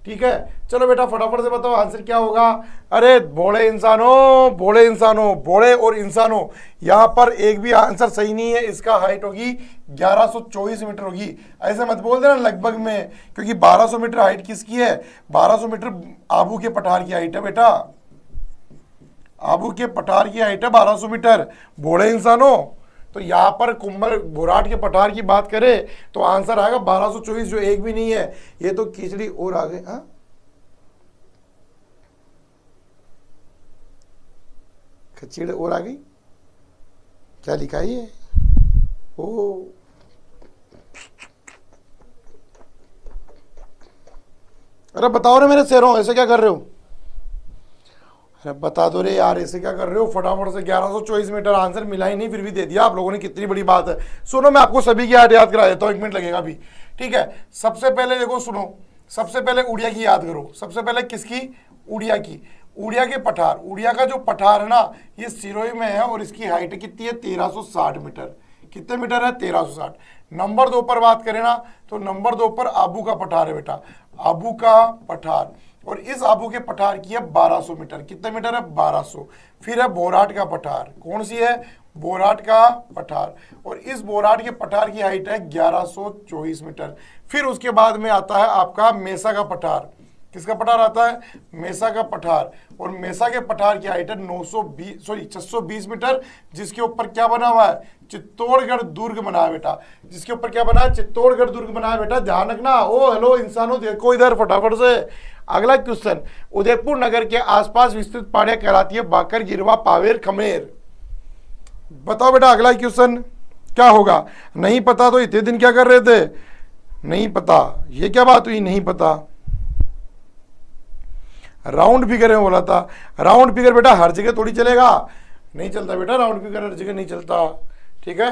ठीक है, चलो बेटा फटाफट से बताओ आंसर क्या होगा। अरे भोले इंसानों, भोले इंसानों, भोले और इंसानों, यहाँ पर एक भी आंसर सही नहीं है। इसका हाइट होगी 1124 मीटर होगी। ऐसे मत बोल देना लगभग में, क्योंकि 1200 मीटर हाइट किसकी है? 1200 मीटर आबू के पठार की हाइट है बेटा। आबू के पठार की हाइट है 1200 मीटर। भोले इंसानों, तो यहाँ पर कुंभल बोराट के पठार की बात करें तो आंसर आएगा 1224, जो एक भी नहीं है। ये तो खिचड़ी और आ गई। हाँ खिचड़ी और आ गई, क्या लिखा है ये? ओ अरे बताओ रे मेरे शेरों, ऐसे क्या कर रहे हो? अरे बता दो रे यार, ऐसे क्या कर रहे हो? फटाफट से 1124 मीटर आंसर मिला ही नहीं, फिर भी दे दिया आप लोगों ने। कितनी बड़ी बात है। सुनो मैं आपको सभी की याद करा देता हूँ, 1 मिनट लगेगा अभी। ठीक है, सबसे पहले देखो सुनो, सबसे पहले उड़िया की याद करो। सबसे पहले किसकी? उड़िया की। उड़िया के पठार, उड़िया का जो पठार है ना ये सिरोही में है और इसकी हाइट कितनी है? 1360 मीटर। कितने मीटर है? 1360। नंबर 2 पर बात करें ना तो नंबर 2 पर आबू का पठार है बेटा। आबू का पठार, और इस आबू के पठार की है 1200 मीटर। कितने मीटर है? 1200। फिर है बोराट का पठार। कौन सी है? बोराट का पठार, और इस बोराट के पठार की हाइट है 1124 मीटर। फिर उसके बाद में आता है आपका मेसा का पठार। किसका पठार आता है? मेसा का पठार, और मेसा के पठार की हाइट है 620 मीटर, जिसके ऊपर क्या बना हुआ है? चित्तौड़गढ़ दुर्ग बना है बेटा। जिसके ऊपर क्या बना है? चित्तौड़गढ़ दुर्ग बना है बेटा, ध्यान रखना। ओ हेलो इंसानों, देखो इधर फटाफट से। अगला क्वेश्चन, उदयपुर नगर के आसपास विस्तृत पहाड़ियां कहलाती है बाकर, गिरवा, पावेर, खमेर। बताओ बेटा अगला क्वेश्चन क्या होगा? नहीं पता तो इतने दिन क्या कर रहे थे? नहीं पता, ये क्या बात हुई? नहीं पता। राउंड फिगर में बोला था। राउंड फिगर बेटा हर जगह थोड़ी चलेगा, नहीं चलता बेटा, राउंड फिगर हर जगह नहीं चलता। ठीक है,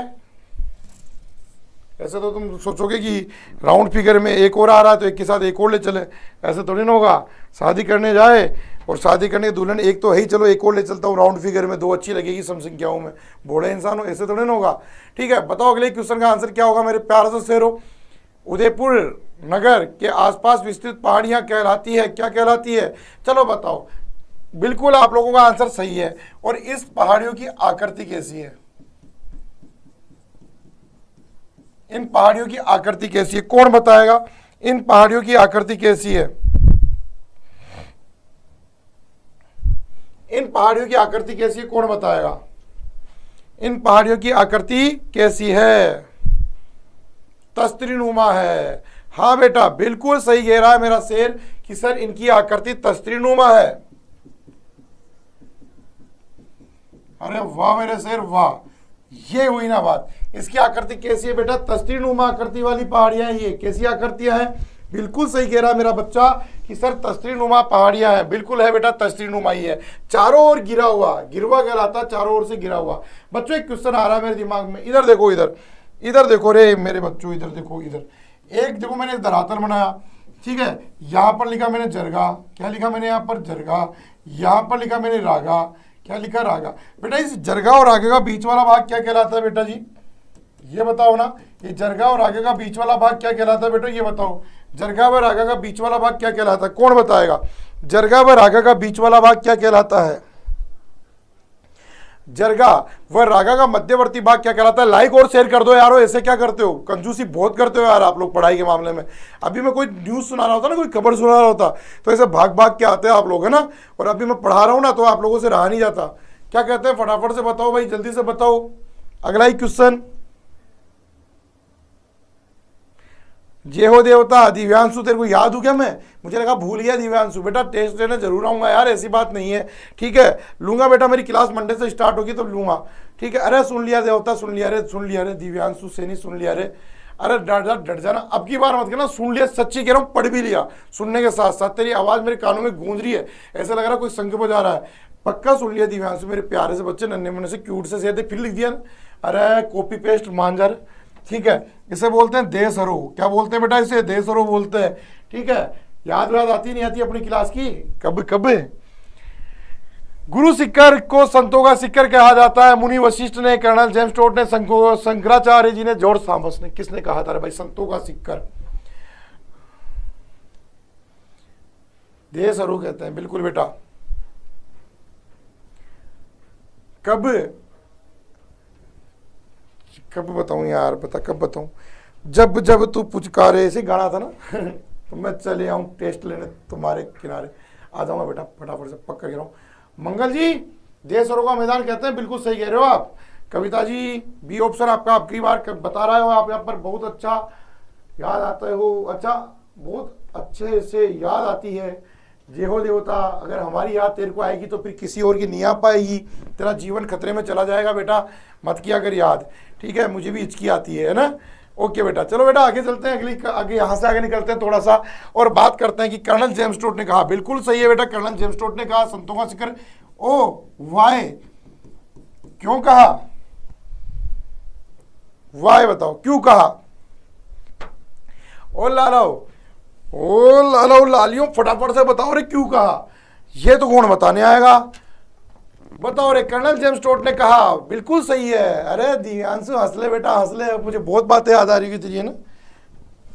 ऐसे तो तुम सोचोगे कि राउंड फिगर में एक और आ रहा है तो एक के साथ एक और ले चले, ऐसे थोड़ी ना होगा। शादी करने जाए और शादी करने के दुल्हन एक तो है ही, चलो एक और ले चलता हूँ राउंड फिगर में, 2 अच्छी लगेगी सम संख्याओं में। बूढ़े इंसान हो, ऐसे थोड़ी ना होगा। ठीक है, बताओ अगले क्वेश्चन का आंसर क्या होगा मेरे प्यारे से शेरों। उदयपुर नगर के आसपास विस्तृत पहाड़ियां कहलाती है, क्या कहलाती है? चलो बताओ। बिल्कुल आप लोगों का आंसर सही है। और इस पहाड़ियों की आकृति कैसी है? इन पहाड़ियों की आकृति कैसी है? कौन बताएगा इन पहाड़ियों की आकृति कैसी है? इन पहाड़ियों की आकृति कैसी है? कौन बताएगा? इन पहाड़ियों की आकृति कैसी है? तस्त्रीनुमा है। हाँ बेटा बिल्कुल सही कह रहा है मेरा शेर कि सर इनकी आकृति तस्त्रीनुमा है। अरे वाह मेरे शेर वाह, ये हुई ना बात। इसकी आकृति कैसी है बेटा? तस्त्रीनुमा आकृति वाली पहाड़ियां हैं। ये कैसी आकृतियां हैं? बिल्कुल सही कह रहा है मेरा बच्चा कि सर तस्त्रीनुमा पहाड़ियां हैं। बिल्कुल है बेटा, तस्त्रीनुमा ही है, चारों ओर गिरा हुआ, गिरवा कहलाता, चारों ओर से गिरा हुआ। बच्चों एक क्वेश्चन आ रहा है मेरे दिमाग में, इधर देखो, इधर देखो रे मेरे बच्चों, इधर देखो, इधर एक देखो, मैंने धरातल बनाया, ठीक है। यहाँ पर लिखा मैंने जरगा, क्या लिखा मैंने यहाँ पर? जरगा। यहाँ पर लिखा मैंने रागा, क्या लिखा? रागा। बेटा इस जरगा और रागे का बीच वाला भाग क्या कहलाता है बेटा जी? ये बताओ ना, ये जरगा और रागे का बीच वाला भाग क्या कहलाता है बेटा? ये बताओ, जरगा व रागा का बीच वाला भाग क्या कहलाता है? कौन बताएगा? जरगा व रागा का बीच वाला भाग क्या कहलाता है? जरगा व रागा का मध्यवर्ती भाग क्या कहलाता है? लाइक और शेयर कर दो यारो, ऐसे क्या करते हो? कंजूसी बहुत करते हो यार आप लोग पढ़ाई के मामले में। अभी मैं कोई न्यूज सुना रहा होता ना, कोई खबर सुना रहा होता, तो ऐसे भाग भाग के आते हैं आप लोग, है ना। और अभी मैं पढ़ा रहा हूँ ना, तो आप लोगों से रहा नहीं जाता। क्या कहते हैं? फटाफट से बताओ भाई, जल्दी से बताओ। अगला ही क्वेश्चन, जय हो देवता। दिव्यांशु तेरे को याद हो क्या? मैं मुझे लगा भूल गया दिव्यांशु। बेटा टेस्ट लेने जरूर आऊंगा यार, ऐसी बात नहीं है, ठीक है। लूंगा बेटा, मेरी क्लास मंडे से स्टार्ट होगी तो लूंगा, ठीक है। अरे सुन लिया देवता, सुन लिया रे, सुन लिया रे दिव्यांशु से नहीं सुन लिया रे। अरे डट जाना, अब की बार मत कहना सुन लिया, सच्ची कह रहा हूँ, पढ़ भी लिया। सुनने के साथ साथ तेरी आवाज मेरे कानों में गूंज रही है, ऐसा लग रहा है कोई शंख बजा रहा है। पक्का सुन लिया दिव्यांशु, मेरे प्यारे से बच्चे, नन्हे मुन्ने से, क्यूट से सेहते, फिर लिख दिया ना। अरे कॉपी पेस्ट मांझर, ठीक है। इसे बोलते हैं देसरो। क्या बोलते हैं बेटा? इसे देसरो बोलते हैं, ठीक है। याद आती नहीं आती अपनी क्लास की? कब कब गुरु सिक्कर को संतों का सिक्कर कहा जाता है। मुनि वशिष्ठ ने, कर्नल जेम्स टोड ने, शंकराचार्य जी ने, जॉर्ज थॉमस ने, किसने कहा था भाई संतों का सिक्कर? देसरो कहते हैं, बिल्कुल बेटा। कब बताऊं यार, बता कब बताऊं? जब जब तू पुचकारे, ऐसे गाना था ना तो मैं चले आऊं टेस्ट लेने तुम्हारे किनारे। आ जाऊंगा बेटा फटाफट से, पक्का कह रहा हूं। मंगल जी, देसरों का मैदान कहते हैं, बिल्कुल सही कह रहे हो आप। कविता जी, बी ऑप्शन आपका आपकी बार बता रहे हो आप यहाँ पर, बहुत अच्छा याद आता हो, अच्छा बहुत अच्छे से याद आती है। जय हो देवता, अगर हमारी याद तेरे को आएगी तो फिर किसी और की नहीं आ पाएगी, तेरा जीवन खतरे में चला जाएगा बेटा, मत किया कर याद, ठीक है। मुझे भी हिचकी आती है ना। ओके बेटा, चलो बेटा आगे चलते हैं, आगे यहाँ से आगे निकलते हैं थोड़ा सा और बात करते हैं कि कर्नल जेम्स टोड ने कहा। बिल्कुल सही है बेटा, कर्नल जेम्स टोड ने कहा संतों का शिखर। ओ वाई, क्यों कहा? वाई बताओ, क्यों कहा? ओ लालियों फटाफट से बताओ रे, क्यों कहा? ये तो कौन बताने आएगा? बताओ रे। कर्नल जेम्स टोड ने कहा, बिल्कुल सही है। अरे दिव्यांशु हंस ले बेटा, हंस ले, मुझे बहुत बातें याद आ रही है तुझे ना।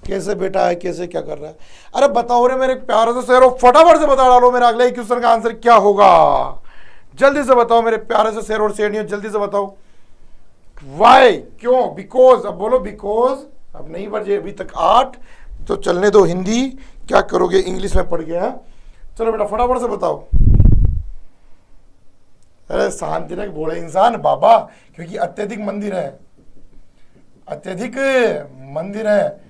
कैसे बेटा है, कैसे क्या कर रहा है? अरे बताओ रे मेरे प्यारे से शेरों, फटाफट से बता डालो मेरा अगले क्वेश्चन का आंसर क्या होगा। जल्दी से बताओ मेरे प्यारे से शेरों और शेरनियों, जल्दी से बताओ। वाई, क्यों? बिकॉज, अब बोलो बिकॉज। अब नहीं बजे अभी तक 8, तो चलने दो हिंदी, क्या करोगे इंग्लिश में पढ़ गया। चलो बेटा फटाफट से बताओ। अरे शांति रख बोले इंसान बाबा, क्योंकि अत्यधिक मंदिर है, अत्यधिक मंदिर है।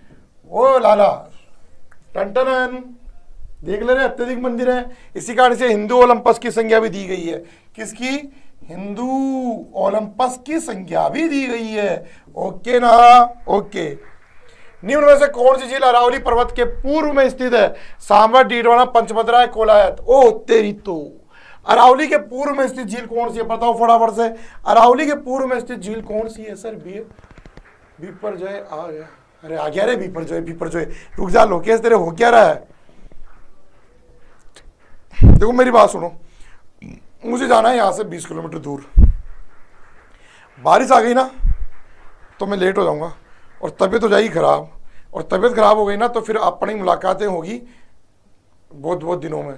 ओ लाला टन देख ले रहे, अत्यधिक मंदिर है। इसी कारण से हिंदू ओलंपस की संज्ञा भी दी गई है। किसकी? हिंदू ओलंपस की संज्ञा भी दी गई है। ओके ना? ओके। निम्न में से कौन सी झील अरावली पर्वत के पूर्व में स्थित है? सांबा, डीडवाना, पंचभद्रा, कोलायत। ओ तेरी तो, अरावली के पूर्व में स्थित झील कौन सी है? बताओ फटाफट से, अरावली के पूर्व में स्थित झील कौन सी है? सर बिपरजॉय आ गया। अरे आ गया रे बिपरजॉय। रुक जा लोकेश, तेरे हो क्या रहा है? देखो मेरी बात सुनो, मुझे जाना है यहाँ से 20 किलोमीटर दूर। बारिश आ गई ना तो मैं लेट हो जाऊंगा और तबीयत हो जाएगी खराब, और तबीयत खराब हो गई ना तो फिर अपनी मुलाकातें होगी बहुत दिनों में।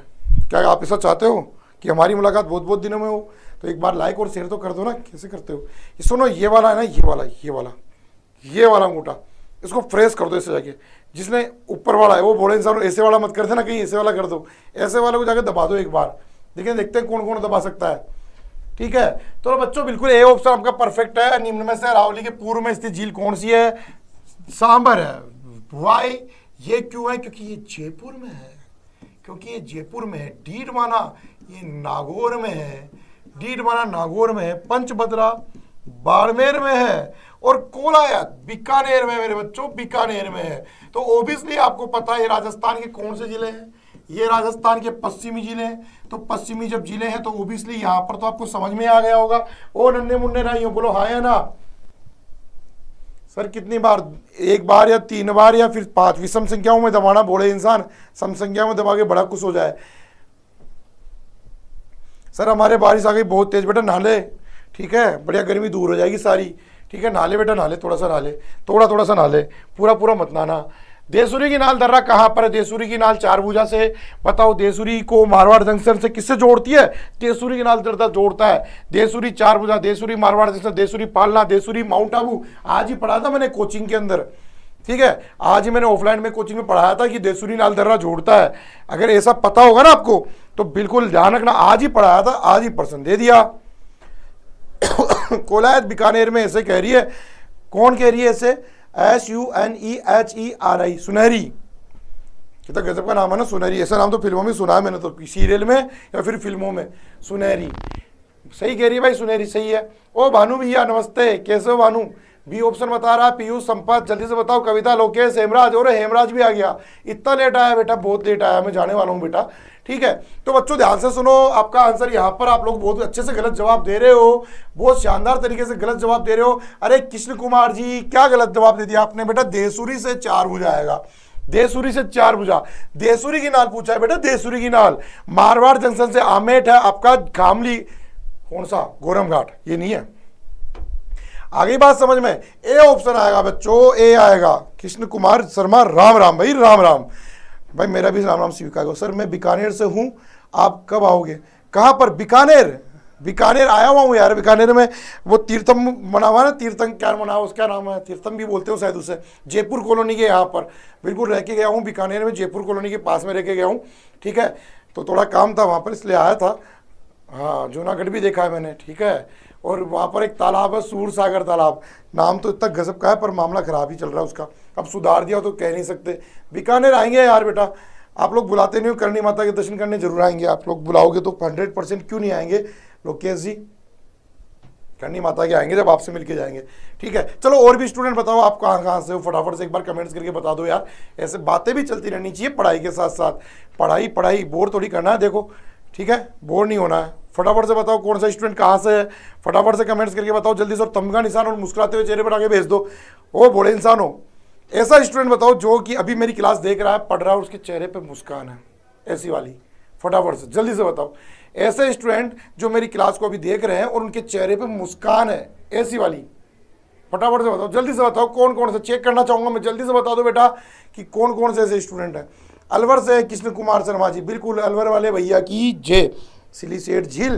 क्या आप ऐसा चाहते हो कि हमारी मुलाकात बहुत दिनों में हो? तो एक बार लाइक और शेयर तो कर दो ना। कैसे करते हो? ये सुनो, ये वाला है ना, ये वाला अंगूठा, इसको फ्रेश कर दो ऐसे जाके। जिसने ऊपर वाला है वो बोले इंसान ऐसे वाला मत कर देना, कहीं ऐसे वाला कर दो। ऐसे वाले को जाके दबा दो एक बार, देखते हैं कौन कौन दबा सकता है, ठीक है। तो बच्चों बिल्कुल ए ऑप्शन आपका परफेक्ट है। निम्न में से अरावली के पूर्व में स्थित झील कौन सी है? सांबर है। वाई, ये क्यों है? क्योंकि ये जयपुर में है, क्योंकि ये जयपुर में है। डीडवाना ये नागौर में है, डीडवाना नागौर में है। पंचभद्रा बाड़मेर में है, और कोलायत बीकानेर में, मेरे बच्चों बीकानेर में है। तो ओबियसली आपको पता है ये राजस्थान के कौन से जिले हैं, ये राजस्थान के पश्चिमी जिले हैं। तो पश्चिमी जब जिले हैं तो ओबियसली यहाँ पर तो आपको समझ में आ गया होगा। ओ नन्हे मुन्ने राइयों बोलो हाँ या ना। सर कितनी बार, एक बार या 3 बार या फिर 5? विषम संख्याओं में दबाना बोले इंसान, सम संख्या में दबा के बड़ा खुश हो जाए। सर हमारे बारिश आ गई बहुत तेज, बेटा नहाले, ठीक है, बढ़िया गर्मी दूर हो जाएगी सारी, ठीक है, नहाले बेटा नहाले, थोड़ा सा नहाले, थोड़ा सा नहाले, पूरा पूरा मत नहाना। देसुरी की नाल दर्रा कहाँ पर है? देसुरी की नाल चारभुजा से, बताओ देसुरी को मारवाड़ जंक्शन से किससे जोड़ती है? देसुरी की नाल दर्रा जोड़ता है। देसुरी चारभुजा, देसुरी मारवाड़ जंक्शन, देसुरी पालना, देसुरी माउंट आबू। आज ही पढ़ा था मैंने कोचिंग के अंदर, ठीक है, आज ही मैंने ऑफलाइन में कोचिंग में पढ़ाया था कि देसुरी नाल दर्रा जोड़ता है। अगर ऐसा पता होगा ना आपको तो बिल्कुल ध्यान रखना, आज ही पढ़ाया था, आज ही पर्सन दे दिया। कोलायत बीकानेर में ऐसे कह रही है, कौन कह रही है ऐसे? SUNEHERI, सुनहरी। कितना गजब का नाम है ना, सुनहरी। ऐसा नाम तो फिल्मों में सुना है मैंने, तो सीरियल में या फिर फिल्मों में। सुनहरी सही कह रही है भाई, सुनहरी सही है। ओ भानु भैया नमस्ते, कैसे हो भानु? बी ऑप्शन बता रहा है पीयूष संपत, जल्दी से बताओ। कविता लोकेश हेमराज, और हेमराज भी आ गया। इतना लेट आया बेटा, बहुत लेट आया, मैं जाने वाला हूँ बेटा, ठीक है। तो बच्चों ध्यान से सुनो, आपका आंसर यहाँ पर आप लोग बहुत अच्छे से गलत जवाब दे रहे हो, बहुत शानदार तरीके से गलत जवाब दे रहे हो। अरे कृष्ण कुमार जी क्या गलत जवाब दे दिया आपने? बेटा देसुरी से चारभुजा आएगा, देसुरी से चारभुजा। देसुरी की नाल पूछा है बेटा, देसुरी की नाल। मारवाड़ जंक्शन से आमेट है आपका खामली, कौन सा? गोरम घाट, ये नहीं है। आगे बात समझ में? ए ऑप्शन आएगा बच्चों, ए आएगा। कृष्ण कुमार शर्मा, राम राम भाई, राम राम भाई, मेरा भी राम राम स्वीकार करो। सर मैं बीकानेर से हूँ, आप कब आओगे? कहाँ पर? बीकानेर, बीकानेर आया हुआ हूँ यार। बीकानेर में वो तीर्थम बना हुआ है ना, तीर्थम क्या बना हुआ, उसका नाम है तीर्थम भी बोलते हो शायद उसे। जयपुर कॉलोनी के यहाँ पर बिल्कुल रह के गया हूँ, बीकानेर में जयपुर कॉलोनी के पास में रह के गया हूँ, ठीक है। तो थोड़ा काम था वहाँ पर इसलिए आया था। हाँ जूनागढ़ भी देखा है मैंने, ठीक है। और वहाँ पर एक तालाब है, सूर सागर तालाब, नाम तो इतना गजब का है पर मामला खराब ही चल रहा है उसका। अब सुधार दिया तो कह नहीं सकते। बीकानेर आएंगे यार बेटा, आप लोग बुलाते नहीं हो, करणी माता के दर्शन करने जरूर आएंगे। आप लोग बुलाओगे तो 100% क्यों नहीं आएंगे लोकेश जी? करणी माता के आएंगे जब आपसे मिलके जाएंगे, ठीक है। चलो और भी स्टूडेंट बताओ आप कहाँ से हो, फटाफट से एक बार कमेंट्स करके बता दो यार। ऐसे बातें भी चलती रहनी चाहिए पढ़ाई के साथ साथ, पढ़ाई बोर थोड़ी करना है, देखो ठीक है, बोर नहीं होना है। फटाफट से बताओ कौन सा स्टूडेंट कहाँ से है, फटाफट से कमेंट्स करके बताओ जल्दी से। और तमगा निशान और मुस्कुराते हुए चेहरे पर आगे भेज दो। ओ बड़े इंसान हो, ऐसा स्टूडेंट बताओ जो कि अभी मेरी क्लास देख रहा है, पढ़ रहा है, उसके चेहरे पे मुस्कान है, ऐसी वाली। फटाफट से जल्दी से बताओ, ऐसे स्टूडेंट जो मेरी क्लास को अभी देख रहे हैं और उनके चेहरे पे मुस्कान है, ऐसी वाली। फटाफट से बताओ, जल्दी से बताओ कौन कौन से, चेक करना चाहूँगा मैं, जल्दी से बता दो बेटा कि कौन कौन से ऐसे स्टूडेंट हैं। अलवर से कृष्ण कुमार शर्मा जी, बिल्कुल अलवर वाले भैया की जय। सिलीसेट झील,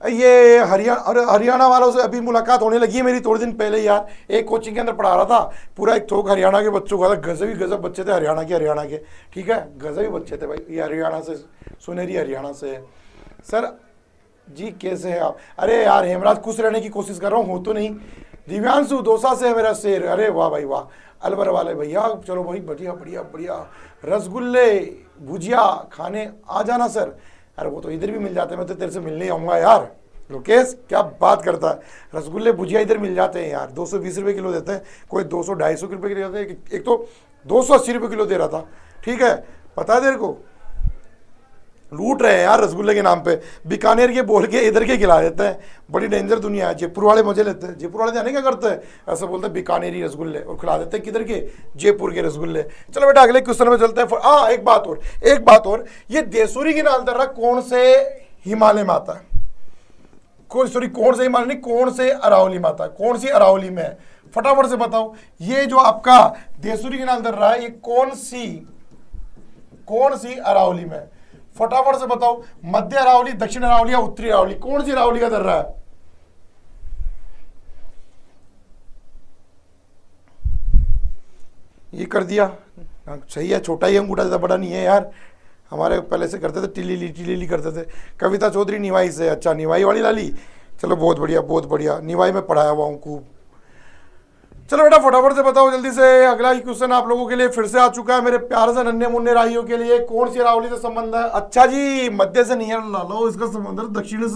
ये हरियाणा वालों से अभी मुलाकात होने लगी है मेरी थोड़े दिन पहले यार। एक कोचिंग के अंदर पढ़ा रहा था, पूरा एक थोक हरियाणा के बच्चों का था, गजब बच्चे थे हरियाणा के, ठीक है, गजब बच्चे थे भाई। ये हरियाणा से, सुनहरी हरियाणा से है। सर जी कैसे हैं आप? अरे यार हेमराज खुश रहने की कोशिश कर रहा हूँ, हो तो नहीं। दिव्यांशु दौसा से है मेरा शेर, अरे वाह भाई वाह, अलवर वाले भैया, चलो भाई बढ़िया बढ़िया बढ़िया। रसगुल्ले भुजिया खाने आ जाना सर। अरे वो तो इधर भी मिल जाते हैं, मैं तो तेरे से मिलने आऊँगा यार। लोकेश क्या बात करता है, रसगुल्ले भुजिया इधर मिल जाते हैं यार, 220 रुपये किलो देते हैं, कोई 200-250 रुपये किलो देते हैं, एक तो 280 रुपये किलो दे रहा था, ठीक है, पता है तेरे को। लूट रहे हैं यार रसगुल्ले के नाम पे, बीकानेर के बोल के इधर के खिला देते हैं। बड़ी डेंजर दुनिया है। जयपुर वाले मजे लेते हैं, जयपुर वाले जाने क्या करते हैं, ऐसा बोलते हैं बीकानेरी रसगुल्ले, और खिला देते हैं किधर के, जयपुर के रसगुल्ले। चलो बेटा अगले क्वेश्चन में चलते हैं। हाँ एक बात और, ये देसुरी की नाल दर्रा कौन से हिमालय में आता है? कौन से हिमालय नहीं, कौन से अरावली में आता है, कौन सी अरावली में है? फटाफट से बताओ। ये जो आपका देसुरी की नाल दर्रा है, ये कौन सी अरावली में? फटाफट से बताओ। मध्य अरावली, दक्षिण अरावली या उत्तरी अरावली, कौन सी अरावली का दर्रा है? ये कर दिया, सही है, छोटा ही अंगूठा, ज्यादा बड़ा नहीं है यार। हमारे पहले से करते थे, टिलीली करते थे। कविता चौधरी निवाई से, अच्छा निवाई वाली लाली, चलो बहुत बढ़िया निवाई में पढ़ाया हुआ हूँ खूब। चलो बेटा फटाफट से बताओ जल्दी से। अगला क्वेश्चन आप लोगों के लिए फिर से आ चुका है मेरे प्यारे से नन्हे मुन्ने राहियों के लिए। कौन सी अरावली से संबंध है? अच्छा जी, मध्य से नहीं ला लो, इसका संबंध है दक्षिण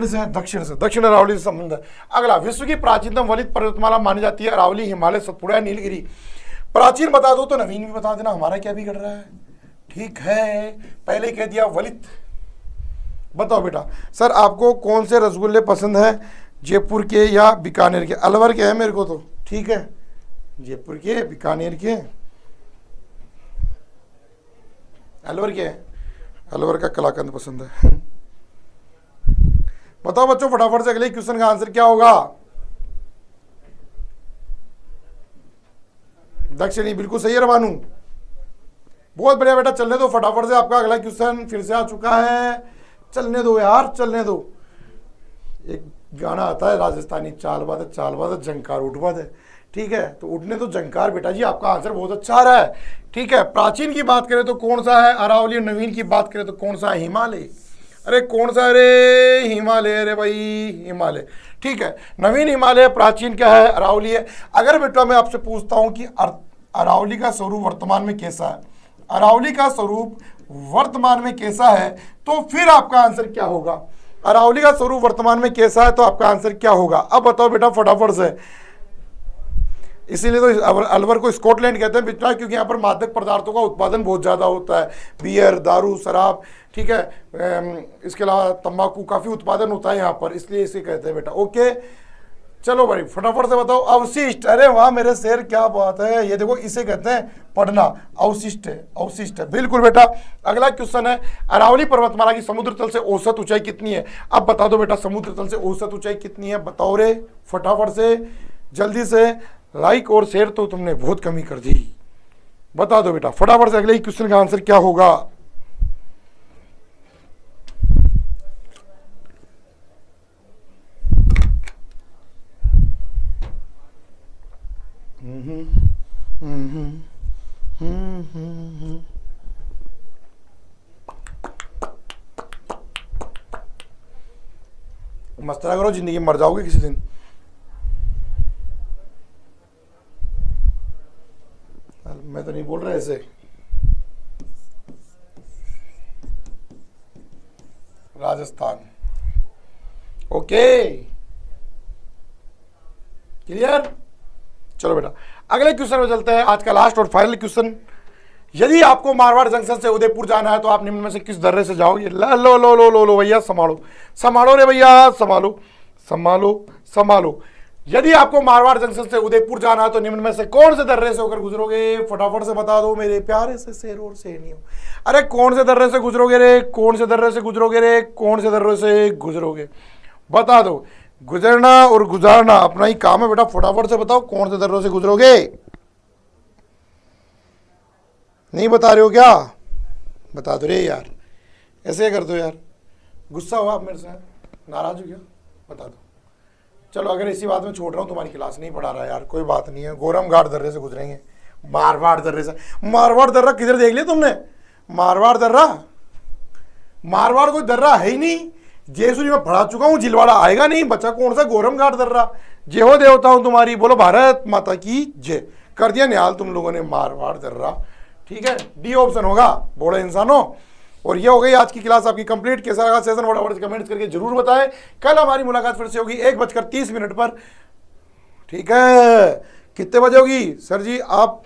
से, दक्षिण अरावली से संबंध है। अगला, विश्व की प्राचीनतम वलित पर्वतमाला मानी जाती है अरावली, हिमालय, सतपुड़ा, नीलगिरी। प्राचीन बता दो तो नवीन भी बता देना, हमारा क्या बिगड़ रहा है। ठीक है, पहले कह दिया वलित। बताओ बेटा सर आपको कौन से रसगुल्ले पसंद है, जयपुर के या बीकानेर के? अलवर के हैं मेरे को तो। ठीक है, जयपुर के, बीकानेर के, अलवर के हैं। अलवर का कलाकंद पसंद है। बताओ बच्चों फटाफट से अगले क्वेश्चन का आंसर क्या होगा? दक्षिणी, बिल्कुल सही है रवानू, बहुत बढ़िया बेटा। चलने दो फटाफट से, आपका अगला क्वेश्चन फिर से आ चुका है। चलने दो यार, चलने दो। एक गाना आता है राजस्थानी, चाल बात जंकार उठबाद है। ठीक है, तो उठने तो जंकार बेटा जी, आपका आंसर बहुत अच्छा आ रहा है। ठीक है, प्राचीन की बात करें तो कौन सा है? अरावली। नवीन की बात करें तो कौन सा है? हिमालय। अरे कौन सा? अरे हिमालय, अरे भाई हिमालय। ठीक है, नवीन हिमालय, प्राचीन क्या है? अरावली है। अगर बेटा मैं आपसे पूछता हूं कि अरावली का स्वरूप वर्तमान में कैसा है, अरावली का स्वरूप वर्तमान में कैसा है, तो फिर आपका आंसर क्या होगा? अरावली का स्वरूप वर्तमान में कैसा है तो आपका आंसर क्या होगा? अब बताओ बेटा फटाफट से। इसीलिए तो अलवर को स्कॉटलैंड कहते हैं बेटा, क्योंकि यहाँ पर मादक पदार्थों का उत्पादन बहुत ज़्यादा होता है। बियर, दारू, शराब, ठीक है, इसके अलावा तंबाकू, काफ़ी उत्पादन होता है यहाँ पर, इसलिए इसे कहते हैं बेटा। ओके, चलो भाई फटाफट से बताओ। अवशिष्ट, अरे वाह मेरे शेर, क्या बात है। ये देखो इसे कहते हैं पढ़ना, अवशिष्ट है, अवशिष्ट है, बिल्कुल बेटा। अगला क्वेश्चन है, अरावली पर्वतमाला की समुद्र तल से औसत ऊंचाई कितनी है? अब बता दो बेटा, समुद्र तल से औसत ऊंचाई कितनी है? बताओ रे फटाफट से, जल्दी से। लाइक और शेयर तो तुमने बहुत कमी कर दी। बता दो बेटा फटाफट से, अगले क्वेश्चन का आंसर क्या होगा? मस्ती करो, जिंदगी में मर जाओगे किसी दिन। मैं तो नहीं बोल रहा ऐसे। राजस्थान। Okay, clear. चलो बेटा अगले क्वेश्चन में चलते हैं, आज का लास्ट और फाइनल क्वेश्चन। यदि आपको मारवाड़ जंक्शन से उदयपुर जाना है तो आप निम्न में से किस दर्रे से जाओगे? लो लो लो लो लो भैया, संभालो संभालो रे भैया, संभालो संभालो संभालो। यदि आपको मारवाड़ जंक्शन से उदयपुर जाना है तो निम्न में से कौन से दर्रे से होकर गुजरोगे? फटाफट से बता दो मेरे प्यारे से शेर और शेरनियों। अरे कौन से दर्रे से गुजरोगे रे? कौन से दर्रे से गुजरोगे रे? कौन से दर्रे से गुजरोगे? बता दो। गुजरना और गुजारना अपना ही काम है बेटा, फटाफट से बताओ कौन से दर्रों से गुजरोगे? नहीं बता रहे हो क्या? बता दो रे यार, ऐसे कर दो यार। गुस्सा हुआ आप मेरे से? नाराज हो क्या? बता दो। चलो अगर इसी बात में छोड़ रहा हूँ, तुम्हारी क्लास नहीं पढ़ा रहा यार, कोई बात नहीं है। गोरम घाट दर्रे से गुजरेंगे। मारवाड़ दर्रे से? मारवाड़ दर्रा किधर देख लिया तुमने? मारवाड़ दर्रा, मारवाड़ कोई दर्रा है ही नहीं। जेसूरी में पढ़ा चुका हूँ, जिलवाड़ा आएगा नहीं, बचा कौन सा गोरम घाट दर्रा। जय हो देवता हूँ तुम्हारी, बोलो भारत माता की जय। कर दिया निहाल तुम लोगों ने मारवाड़ दर्रा। ठीक है, डी ऑप्शन होगा, बोले इंसानों। और ये हो गई आज की क्लास आपकी कंप्लीट। कैसा लगा सेशन फटाफट कमेंट्स करके जरूर बताएं। कल हमारी मुलाकात फिर से होगी 1:30 पर। ठीक है, कितने बजे होगी? सर जी आप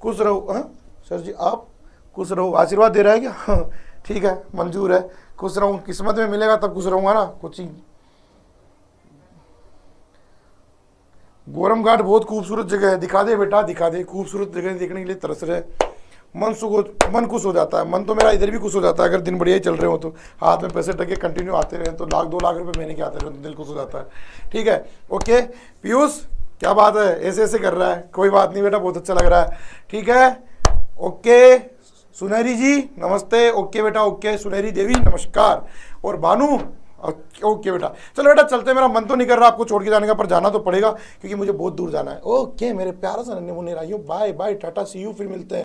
खुश रहो। हाँ सर जी आप खुश रहो, आशीर्वाद दे रहा है क्या? हाँ ठीक है, मंजूर है। खुश रहूँ, किस्मत में मिलेगा तब खुश रहूँगा ना। कुछ ही गोरम घाट बहुत खूबसूरत जगह है, दिखा दे बेटा दिखा दे। खूबसूरत जगह देखने के लिए तरस रहे, मन खुश हो जाता है। मन तो मेरा इधर भी खुश हो जाता है, अगर दिन बढ़िया ही चल रहे हो तो। हाथ में पैसे टके कंटिन्यू आते रहे तो 1-2 लाख रुपए महीने के आते रहे तो दिल खुश हो जाता है। ठीक है, ओके पीयूष क्या बात है, ऐसे ऐसे कर रहा है? कोई बात नहीं बेटा, बहुत अच्छा लग रहा है। ठीक है, ओके सुनहरी जी नमस्ते। ओके बेटा, ओके सुनहरी देवी नमस्कार। और भानु ओके बेटा। चलो बेटा चलते, मेरा मन तो नहीं कर रहा आपको छोड़ के जाने का, पर जाना तो पड़ेगा क्योंकि मुझे बहुत दूर जाना है। ओके मेरे प्यारे से नन्हे मुन्ने राइयों, bye bye, tata see you, फिर मिलते हैं।